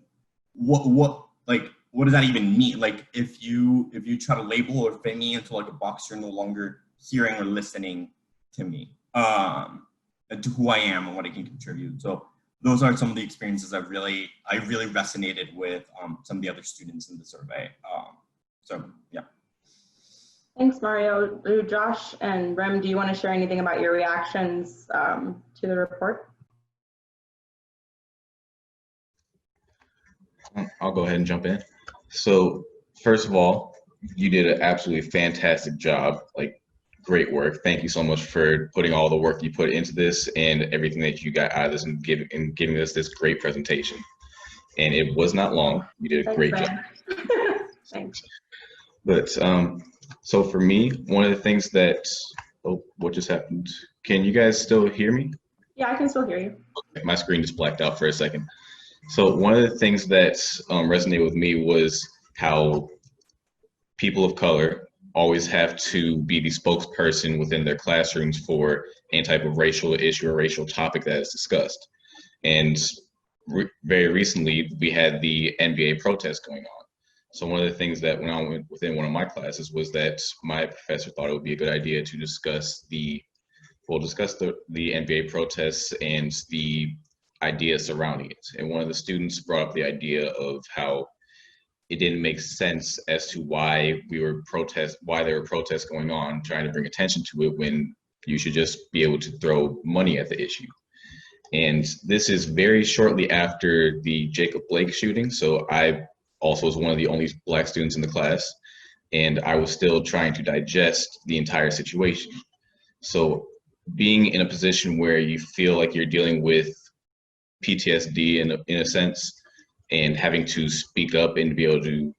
what does that even mean? Like, if you try to label or fit me into, like, a box, you're no longer hearing or listening to me, to who I am and what I can contribute. So those are some of the experiences I really resonated with some of the other students in the survey. So yeah. Thanks, Mario. Josh and Rem, do you want to share anything about your reactions to the report? I'll go ahead and jump in. So first of all, you did an absolutely fantastic job, like great work. Thank you so much for putting all the work you put into this and everything that you got out of this and giving us this great presentation. And it was not long. You did a great job. Thanks. But so for me, one of the things that, oh, what just happened? Can you guys still hear me? Yeah, I can still hear you. Okay, my screen just blacked out for a second. So one of the things that resonated with me was how people of color always have to be the spokesperson within their classrooms for any type of racial issue or racial topic that is discussed. And very recently, we had the NBA protest going on. So one of the things that went on within one of my classes was that my professor thought it would be a good idea to discuss the NBA protests and the idea surrounding it. And one of the students brought up the idea of how it didn't make sense as to why there were protests going on, trying to bring attention to it when you should just be able to throw money at the issue. And this is very shortly after the Jacob Blake shooting. So I also was one of the only Black students in the class, and I was still trying to digest the entire situation. So being in a position where you feel like you're dealing with PTSD in a sense, and having to speak up and be able to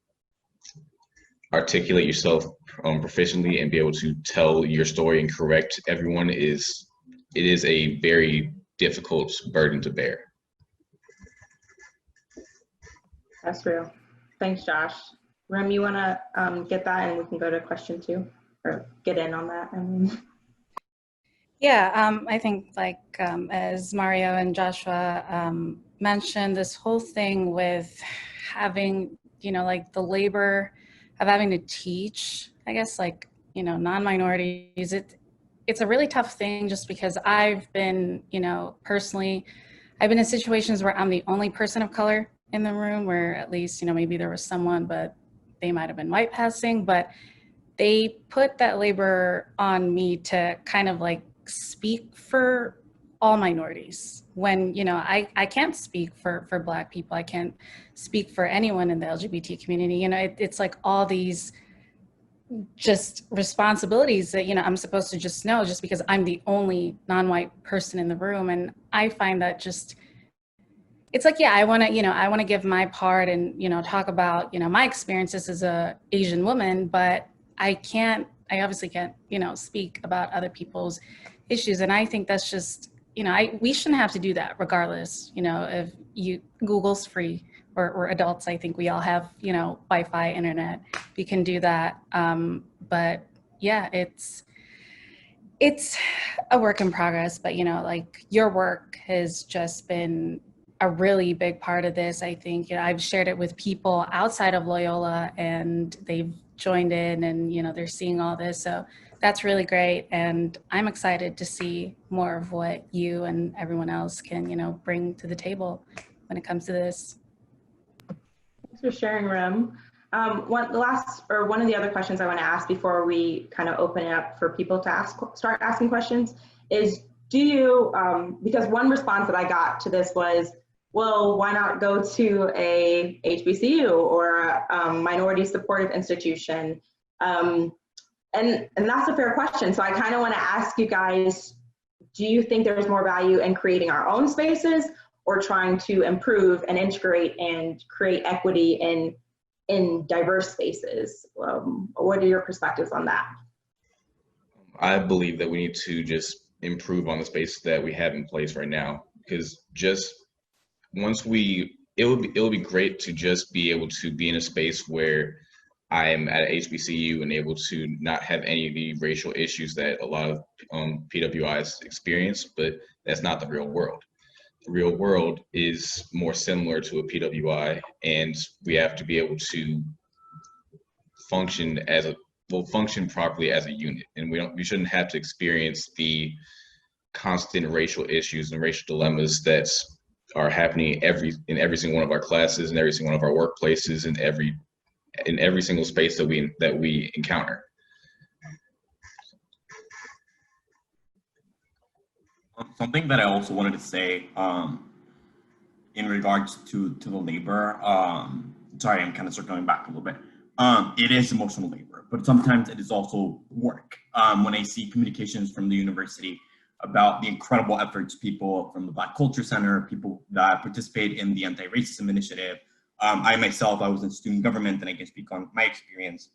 articulate yourself proficiently and be able to tell your story and correct everyone it is a very difficult burden to bear. That's real. Thanks, Josh. Rem, you want to get that and we can go to question 2 or get in on that? Yeah, I think like as Mario and Joshua mentioned, this whole thing with having, like the labor of having to teach, I guess, like, non-minorities, it's a really tough thing just because I've been, personally, I've been in situations where I'm the only person of color in the room, where at least, maybe there was someone, but they might have been white passing, but they put that labor on me to kind of like speak for all minorities when, I can't speak for Black people. I can't speak for anyone in the LGBT community. It's like all these just responsibilities that, I'm supposed to just know just because I'm the only non-white person in the room. And I find that just, it's like, yeah, I want to give my part and, talk about, my experiences as a Asian woman, but I obviously can't, speak about other people's issues. And I think that's just, we shouldn't have to do that regardless, if Google's free or adults, I think we all have, Wi-Fi, internet, we can do that. But yeah, it's a work in progress, but like your work has just been a really big part of this. I think, I've shared it with people outside of Loyola and they've joined in and, they're seeing all this. So that's really great. And I'm excited to see more of what you and everyone else can, bring to the table when it comes to this. Thanks for sharing, Rem. One of the other questions I want to ask before we kind of open it up for people to start asking questions is, do you, because one response that I got to this was, well, why not go to a HBCU or a minority supportive institution? And that's a fair question. So I kind of want to ask you guys, do you think there's more value in creating our own spaces or trying to improve and integrate and create equity in diverse spaces? What are your perspectives on that? I believe that we need to just improve on the space that we have in place right now, because just once it would be great to just be able to be in a space where I am at a HBCU and able to not have any of the racial issues that a lot of PWIs experience, but that's not the real world. The real world is more similar to a PWI, and we have to be able to function properly as a unit, and we shouldn't have to experience the constant racial issues and racial dilemmas that are happening in every single one of our classes, in every single one of our workplaces, in every single space that we encounter. Something that I also wanted to say in regards to the labor, sorry, I'm kind of circling back a little bit. It is emotional labor, but sometimes it is also work. When I see communications from the university about the incredible efforts people from the Black Culture Center, people that participate in the anti-racism initiative. I myself, I was in student government, and I can speak on my experience.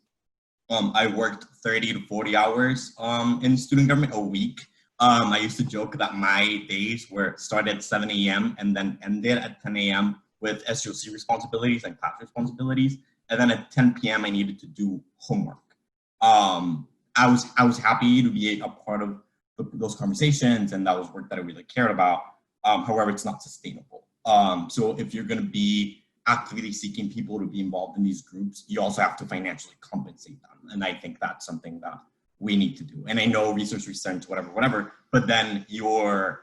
I worked 30 to 40 hours in student government a week. I used to joke that my days started at 7 a.m. and then ended at 10 a.m. with SOC responsibilities and class responsibilities. And then at 10 p.m. I needed to do homework. I was happy to be a part of those conversations, and that was work that I really cared about. However, it's not sustainable. So if you're going to be actively seeking people to be involved in these groups, you also have to financially compensate them. And I think that's something that we need to do. And I know research research, whatever, but then your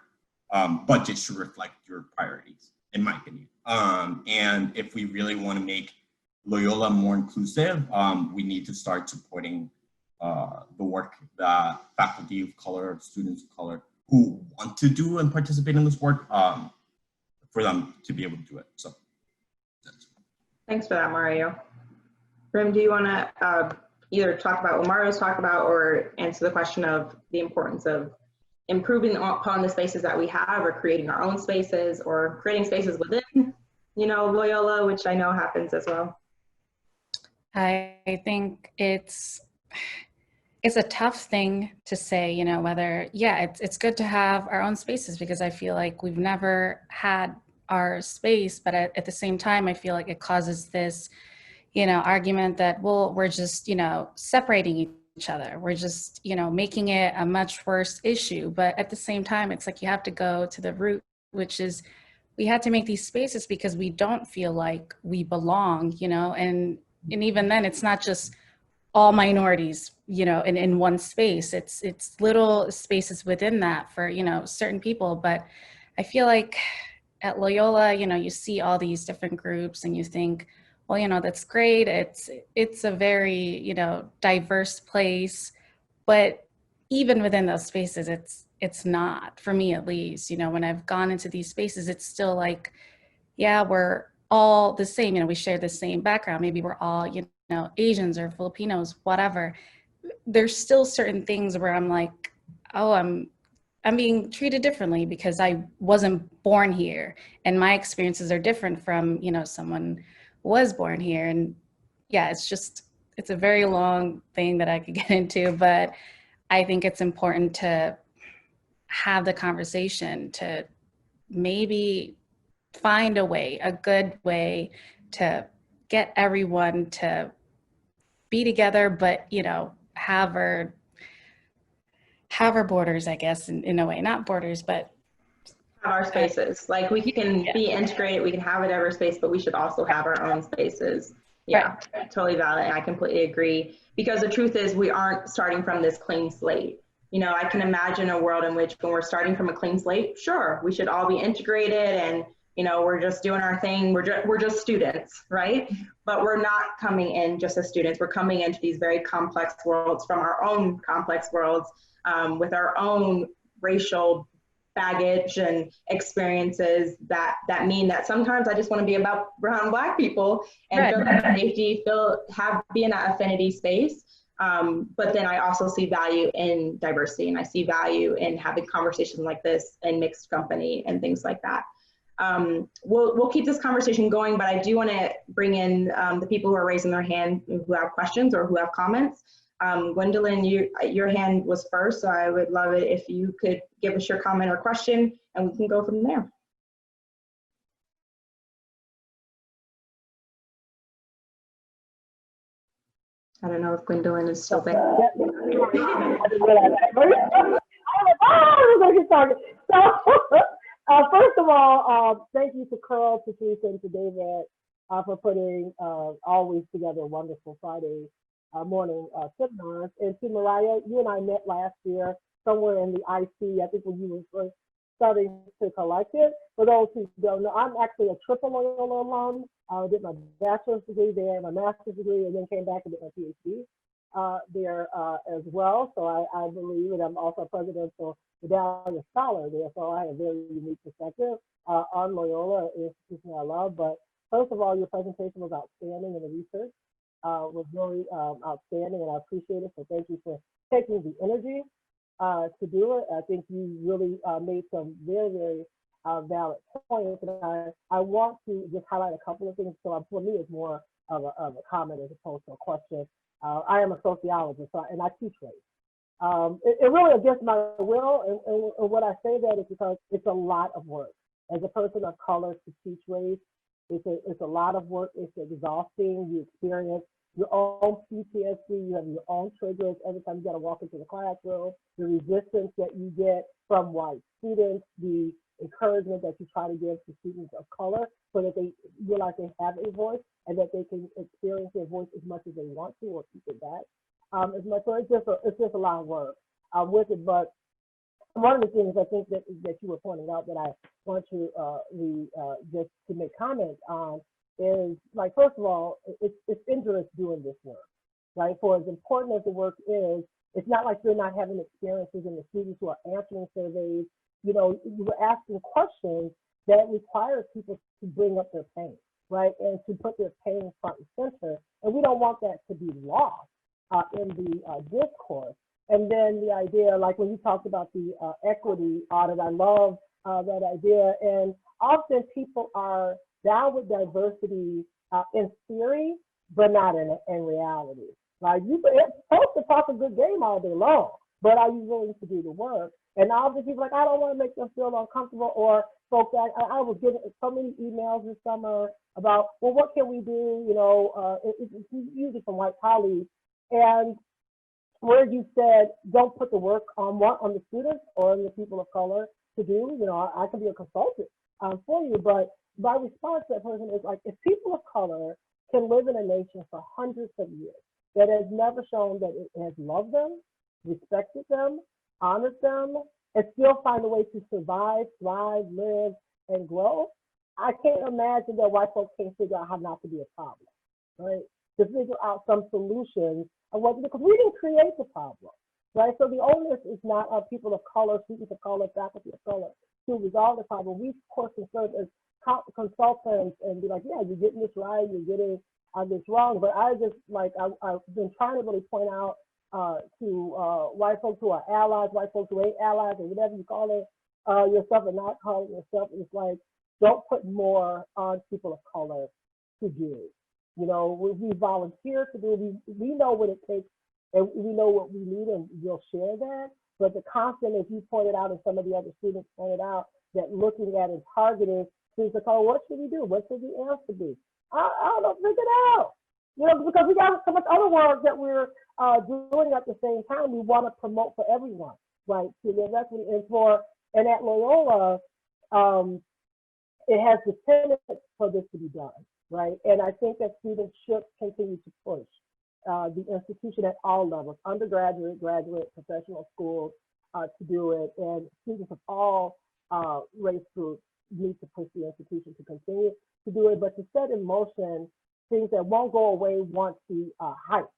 budget should reflect your priorities, in my opinion. And if we really want to make Loyola more inclusive, we need to start supporting the work that faculty of color, students of color who want to do and participate in this work, for them to be able to do it. So. Thanks for that, Mario. Rim, do you want to either talk about what Mario's talked about or answer the question of the importance of improving upon the spaces that we have, or creating our own spaces, or creating spaces within, Loyola, which I know happens as well? I think it's a tough thing to say, whether, it's good to have our own spaces, because I feel like we've never had our space, but at the same time, I feel like it causes this, argument that, well, we're just, separating each other. We're just, making it a much worse issue. But at the same time, it's like you have to go to the root, which is we had to make these spaces because we don't feel like we belong, and even then it's not just all minorities, in one space. It's little spaces within that for, certain people. But I feel like at Loyola, you see all these different groups and you think, well, that's great. It's a very, diverse place, but even within those spaces, it's not, for me at least. When I've gone into these spaces, it's still like, yeah, we're all the same. We share the same background. Maybe we're all, Asians or Filipinos, whatever. There's still certain things where I'm like, oh, I'm being treated differently because I wasn't born here, and my experiences are different from, someone who was born here. And yeah, it's a very long thing that I could get into, but I think it's important to have the conversation to maybe find a good way to get everyone to be together, but, have our borders, I guess, in a way, not borders, but have our spaces. Like, we can be integrated, we can have a diverse space, but we should also have our own spaces. Yeah, right. Totally valid. And I completely agree, because the truth is we aren't starting from this clean slate. I can imagine a world in which when we're starting from a clean slate, sure, we should all be integrated and, we're just doing our thing. We're just students, right? But we're not coming in just as students. We're coming into these very complex worlds from our own complex worlds, with our own racial baggage and experiences that mean that sometimes I just want to be about brown and Black people and right. Feel that safety, be in that affinity space. But then I also see value in diversity, and I see value in having conversations like this and mixed company and things like that. We'll keep this conversation going, but I do want to bring in the people who are raising their hand who have questions or who have comments. Gwendolyn, your hand was first, so I would love it if you could give us your comment or question, and we can go from there. I don't know if Gwendolyn is still there. I didn't realize that. I was going to get started. So, first of all, thank you to Carl, Patrice, and to David for putting always together wonderful Friday morning seminars. And to Moriah, you and I met last year somewhere in the IC, I think when you were first starting to collect it. For those who don't know, I'm actually a triple Loyola alum. I did my bachelor's degree there, my master's degree, and then came back and did my PhD. there as well. So I believe, and I'm also a presidential medallion scholar there, so I have a very unique perspective on Loyola, an institution I love. But first of all, your presentation was outstanding, and the research was really outstanding, and I appreciate it. So thank you for taking the energy to do it. I think you really made some very, very valid points, and I want to just highlight a couple of things. So for me, it's more of a comment as opposed to a question. I am a sociologist, and I teach race. It really against my will, and what I say that is because it's a lot of work. As a person of color to teach race, it's a lot of work. It's exhausting. You experience your own PTSD. You have your own triggers every time you got to walk into the classroom. The resistance that you get from white students, the encouragement that you try to give to students of color so that they realize they have a voice and that they can experience their voice as much as they want to or keep it back. As much, so it's just a lot of work with it. But one of the things I think that you were pointing out that I want to just to make comments on is, like, first of all, it's injurious doing this work, right? For as important as the work is, it's not like you're not having experiences in the students who are answering surveys. You know, you were asking questions that require people to bring up their pain, right? And to put their pain front and center. And we don't want that to be lost in the discourse. And then the idea, like when you talked about the equity audit, I love that idea. And often people are down with diversity in theory, but not in reality. Like, you're supposed to talk a good game all day long, but are you willing to do the work? And often people are like, I don't want to make them feel uncomfortable, or folks, I was getting so many emails this summer about, well, what can we do? You know, it's usually from white colleagues. And where you said, don't put the work on the students or on the people of color to do, you know, I can be a consultant for you, but my response to that person is like, if people of color can live in a nation for hundreds of years that has never shown that it has loved them, respected them, honored them, and still find a way to survive, thrive, live, and grow, I can't imagine that white folks can't figure out how not to be a problem, right? To figure out some solutions of what, because we didn't create the problem, right? So the onus is not on people of color, students of color, faculty of color to resolve the problem. We, of course, can serve as consultants and be like, yeah, you're getting this right, you're getting this wrong. But I just, like, I've been trying to really point out to white folks who are allies, white folks who ain't allies, or whatever you call it yourself and not calling yourself. It's like, don't put more on people of color to do. You know, we volunteer to do, we know what it takes and we know what we need and we'll share that. But the constant, as you pointed out and some of the other students pointed out, that looking at and targeting students of color, what should we do? What should the answer be? I don't know, figure it out. You know, because we got so much other work that we're doing at the same time. We want to promote for everyone, right? To the equity and at Loyola, it has the tendency for this to be done, right? And I think that students should continue to push the institution at all levels, undergraduate, graduate, professional schools, to do it. And students of all race groups need to push the institution to continue to do it, but to set in motion things that won't go away once the hype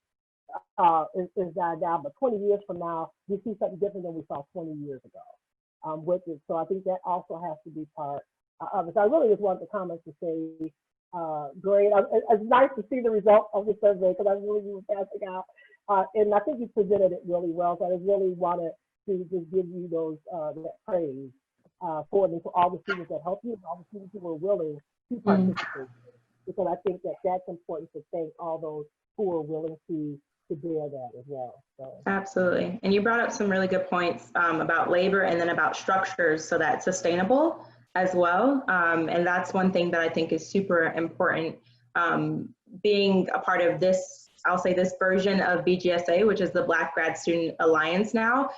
is died down. But 20 years from now, we see something different than we saw 20 years ago with it. So I think that also has to be part of it. So I really just wanted the comments to say, great. It's nice to see the result of the survey because I really was passing out. And I think you presented it really well. So I just really wanted to just give you those that praise for me, for all the students that helped you, and all the students who were willing to participate. Because I think that that's important to thank all those who are willing to bear that as well. So. Absolutely. And you brought up some really good points about labor and then about structures so that it's sustainable as well. And that's one thing that I think is super important. Being a part of this, I'll say this version of BGSA, which is the Black Grad Student Alliance now.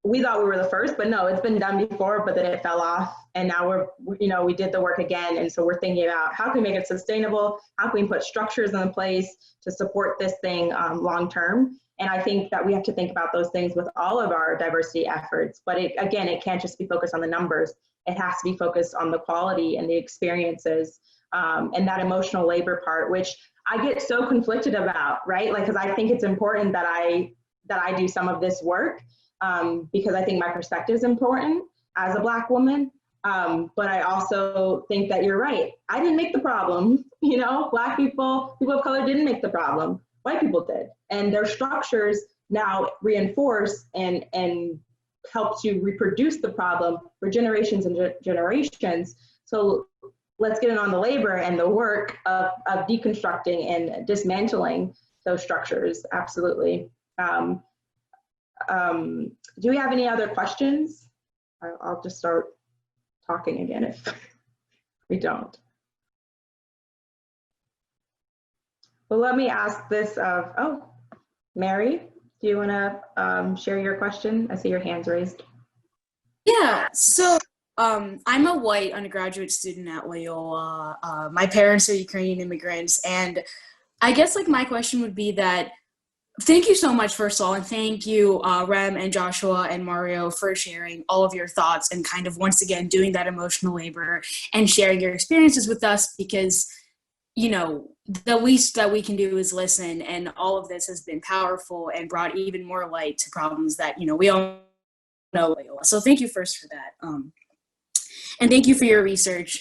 We thought we were the first, but no, it's been done before, but then it fell off. And now we did the work again. And so we're thinking about how can we make it sustainable? How can we put structures in place to support this thing long-term? And I think that we have to think about those things with all of our diversity efforts. But again, it can't just be focused on the numbers. It has to be focused on the quality and the experiences and that emotional labor part, which I get so conflicted about, right? Like, because I think it's important that I do some of this work, because I think my perspective is important as a Black woman. But I also think that you're right. I didn't make the problem, you know, Black people, people of color didn't make the problem, white people did. And their structures now reinforce and help to reproduce the problem for generations and generations. So let's get in on the labor and the work of deconstructing and dismantling those structures, absolutely. Do we have any other questions? I'll just start talking again if we don't. Well, let me ask this of, oh, Mary, do you want to share your question? I see your hands raised. Yeah, so I'm a white undergraduate student at Loyola. My parents are Ukrainian immigrants, and I guess like my question would be that, thank you so much, first of all, and thank you, Rem and Joshua and Mario, for sharing all of your thoughts and kind of once again doing that emotional labor and sharing your experiences with us, because, you know, the least that we can do is listen, and all of this has been powerful and brought even more light to problems that, you know, we all know. So thank you first for that. And thank you for your research.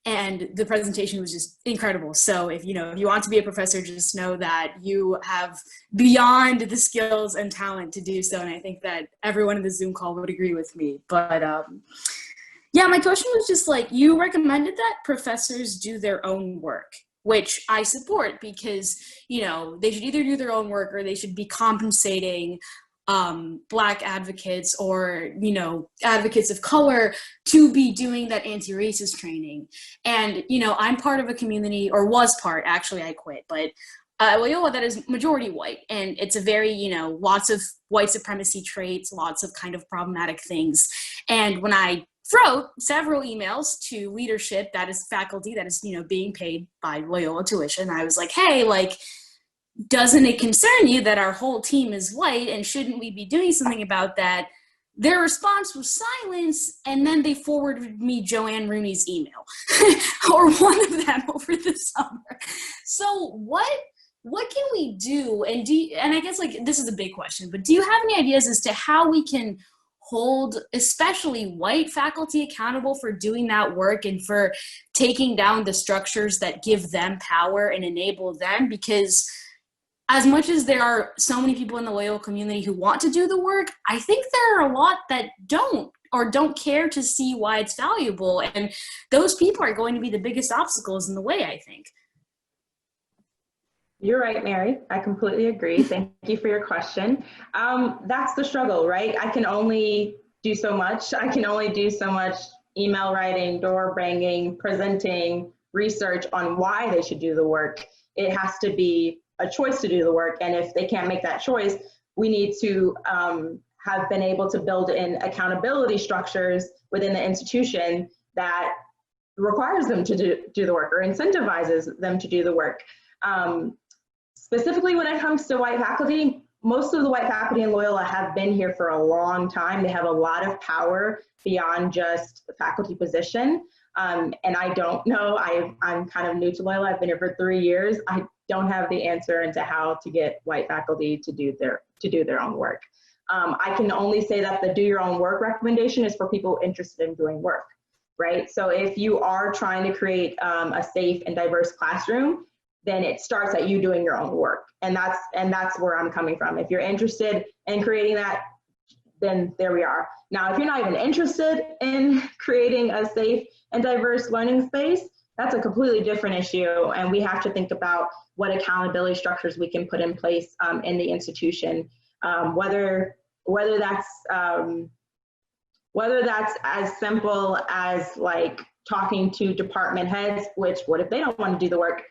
And the presentation was just incredible. So if you want to be a professor, just know that you have beyond the skills and talent to do so. And I think that everyone in the Zoom call would agree with me. But yeah, my question was just like, you recommended that professors do their own work, which I support, because, you know, they should either do their own work or they should be compensating Black advocates or, you know, advocates of color to be doing that anti-racist training. And, you know, I'm part of a community, or was part, actually I quit, but Loyola that is majority white, and it's a very, you know, lots of white supremacy traits, lots of kind of problematic things. And when I wrote several emails to leadership, that is faculty that is, you know, being paid by Loyola tuition, I was like, hey, like, doesn't it concern you that our whole team is white, and shouldn't we be doing something about that? Their response was silence, and then they forwarded me Joanne Rooney's email, or one of them over the summer. So what can we do? And I guess like this is a big question, but do you have any ideas as to how we can hold especially white faculty accountable for doing that work and for taking down the structures that give them power and enable them? Because as much as there are so many people in the Loyola community who want to do the work, I think there are a lot that don't, or don't care to see why it's valuable. And those people are going to be the biggest obstacles in the way, I think. You're right, Mary. I completely agree. Thank you for your question. That's the struggle, right? I can only do so much. I can only do so much email writing, door banging, presenting, research on why they should do the work. It has to be a choice to do the work. And if they can't make that choice, we need to have been able to build in accountability structures within the institution that requires them to do the work or incentivizes them to do the work. Specifically when it comes to white faculty, most of the white faculty in Loyola have been here for a long time. They have a lot of power beyond just the faculty position. And I don't know, I'm kind of new to Loyola. I've been here for 3 years. I don't have the answer into how to get white faculty to do their own work. I can only say that the do your own work recommendation is for people interested in doing work, right? So if you are trying to create a safe and diverse classroom, then it starts at you doing your own work. And that's where I'm coming from. If you're interested in creating that, then there we are. Now, if you're not even interested in creating a safe and diverse learning space, that's a completely different issue. And we have to think about what accountability structures we can put in place in the institution, whether that's as simple as like talking to department heads, which what if they don't want to do the work?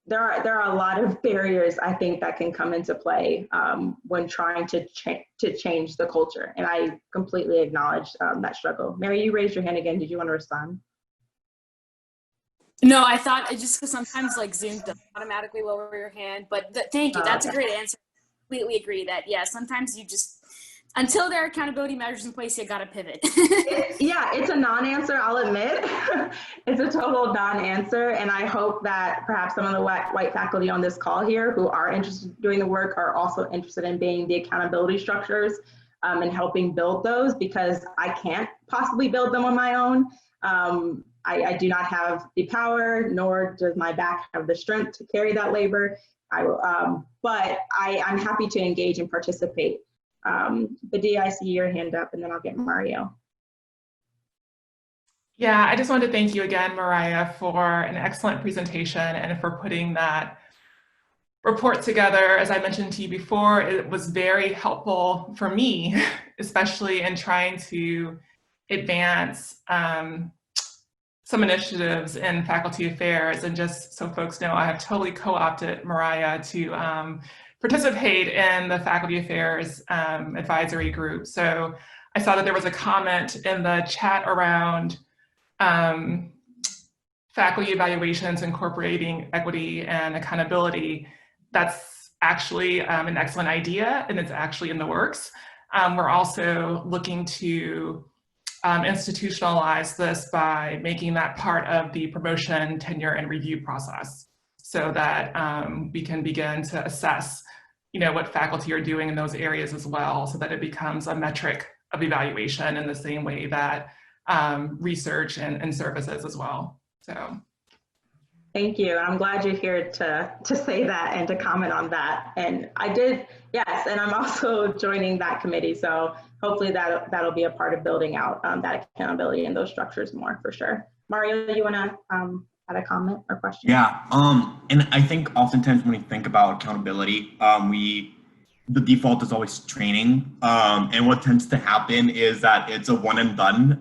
There are a lot of barriers, I think, that can come into play when trying to change the culture. And I completely acknowledge that struggle. Mary, you raised your hand again. Did you want to respond? No, I thought it just because sometimes like Zoom doesn't automatically lower your hand, but thank you. That's a great answer. I completely agree that, yeah, sometimes until there are accountability measures in place, you gotta pivot. Yeah, it's a non-answer, I'll admit. It's a total non-answer, and I hope that perhaps some of the white faculty on this call here who are interested in doing the work are also interested in being the accountability structures and helping build those, because I can't possibly build them on my own. I do not have the power, nor does my back have the strength to carry that labor. But I'm happy to engage and participate. But Dee, I see your hand up, and then I'll get Mario. Yeah, I just wanted to thank you again, Moriah, for an excellent presentation and for putting that report together. As I mentioned to you before, it was very helpful for me, especially in trying to advance some initiatives in faculty affairs. And just so folks know, I have totally co-opted Moriah to participate in the faculty affairs advisory group. So I saw that there was a comment in the chat around faculty evaluations incorporating equity and accountability. That's actually an excellent idea, and it's actually in the works. We're also looking to institutionalize this by making that part of the promotion, tenure, and review process, so that we can begin to assess, what faculty are doing in those areas as well, so that it becomes a metric of evaluation in the same way that research and services as well. So. Thank you. I'm glad you're here to say that and to comment on that. And I did, yes, and I'm also joining that committee. So hopefully that'll be a part of building out that accountability and those structures more, for sure. Mario, you want to add a comment or question? Yeah, and I think oftentimes when we think about accountability, the default is always training. And what tends to happen is that it's a one and done.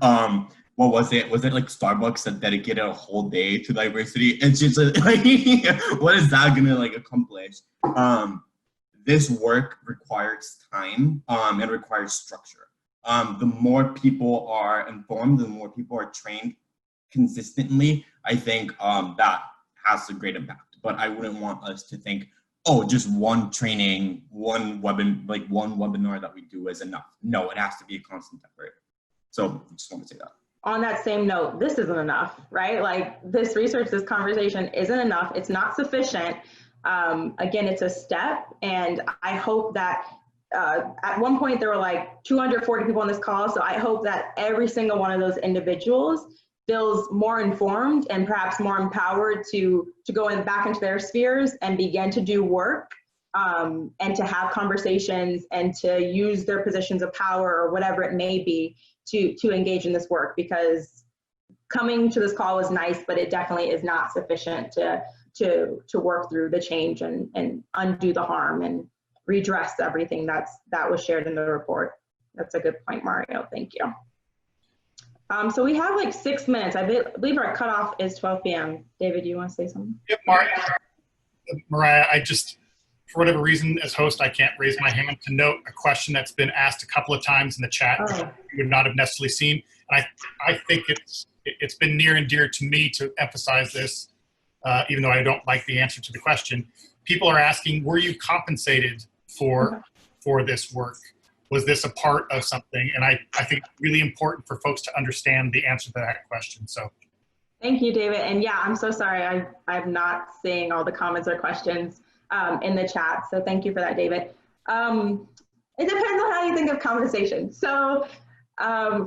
What was it? Was it like Starbucks that dedicated a whole day to diversity? It's just like, what is that gonna accomplish? This work requires time and requires structure. The more people are informed, the more people are trained consistently, I think that has a great impact. But I wouldn't want us to think, oh, just one training, one webinar that we do is enough. No, it has to be a constant effort. So I just want to say that. On that same note, this isn't enough, right? This research, this conversation isn't enough. It's not sufficient. Again, it's a step, and I hope that at one point there were 240 people on this call, so I hope that every single one of those individuals feels more informed and perhaps more empowered to go back into their spheres and begin to do work and to have conversations and to use their positions of power or whatever it may be to engage in this work. Because coming to this call was nice, but it definitely is not sufficient to work through the change and undo the harm and redress everything that was shared in the report. That's a good point, Mario. Thank you. So we have 6 minutes. I believe our cutoff is 12 p.m. David, do you want to say something? Yep, Moriah, I just, for whatever reason, as host, I can't raise my hand to note a question that's been asked a couple of times in the chat that you would not have necessarily seen. And I think it's been near and dear to me to emphasize this, even though I don't like the answer to the question. People are asking, were you compensated for this work? Was this a part of something? And I think really important for folks to understand the answer to that question. So. Thank you, David. And yeah, I'm so sorry. I'm not seeing all the comments or questions in the chat. So thank you for that, David. It depends on how you think of compensation. So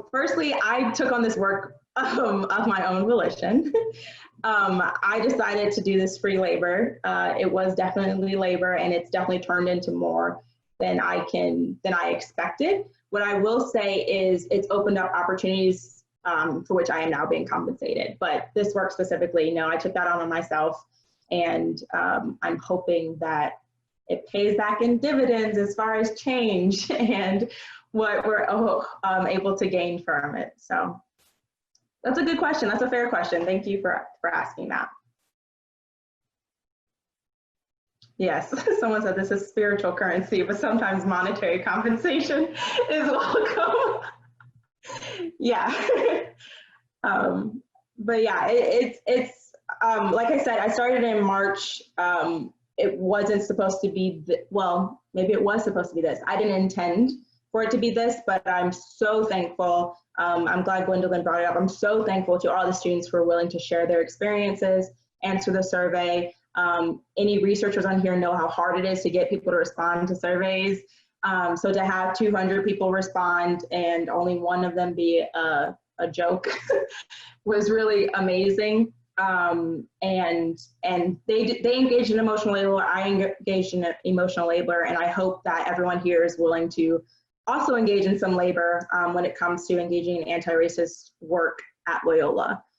firstly, I took on this work of my own volition. I decided to do this free labor. It was definitely labor, and it's definitely turned into more than I expected. What I will say is it's opened up opportunities for which I am now being compensated. But this work specifically, no, I took that on myself, and I'm hoping that it pays back in dividends as far as change and what we're able to gain from it. So that's a good question. That's a fair question. Thank you for asking that. Yes, someone said this is spiritual currency, but sometimes monetary compensation is welcome. Yeah. But yeah, it's like I said, I started in March. It wasn't supposed to be, well, maybe it was supposed to be this. I didn't intend for it to be this, but I'm so thankful. I'm glad Gwendolyn brought it up. I'm so thankful to all the students who are willing to share their experiences, answer the survey. Any researchers on here know how hard it is to get people to respond to surveys. So to have 200 people respond and only one of them be a joke was really amazing. And they engaged in emotional labor. I engaged in emotional labor, and I hope that everyone here is willing to also engage in some labor when it comes to engaging in anti-racist work at Loyola.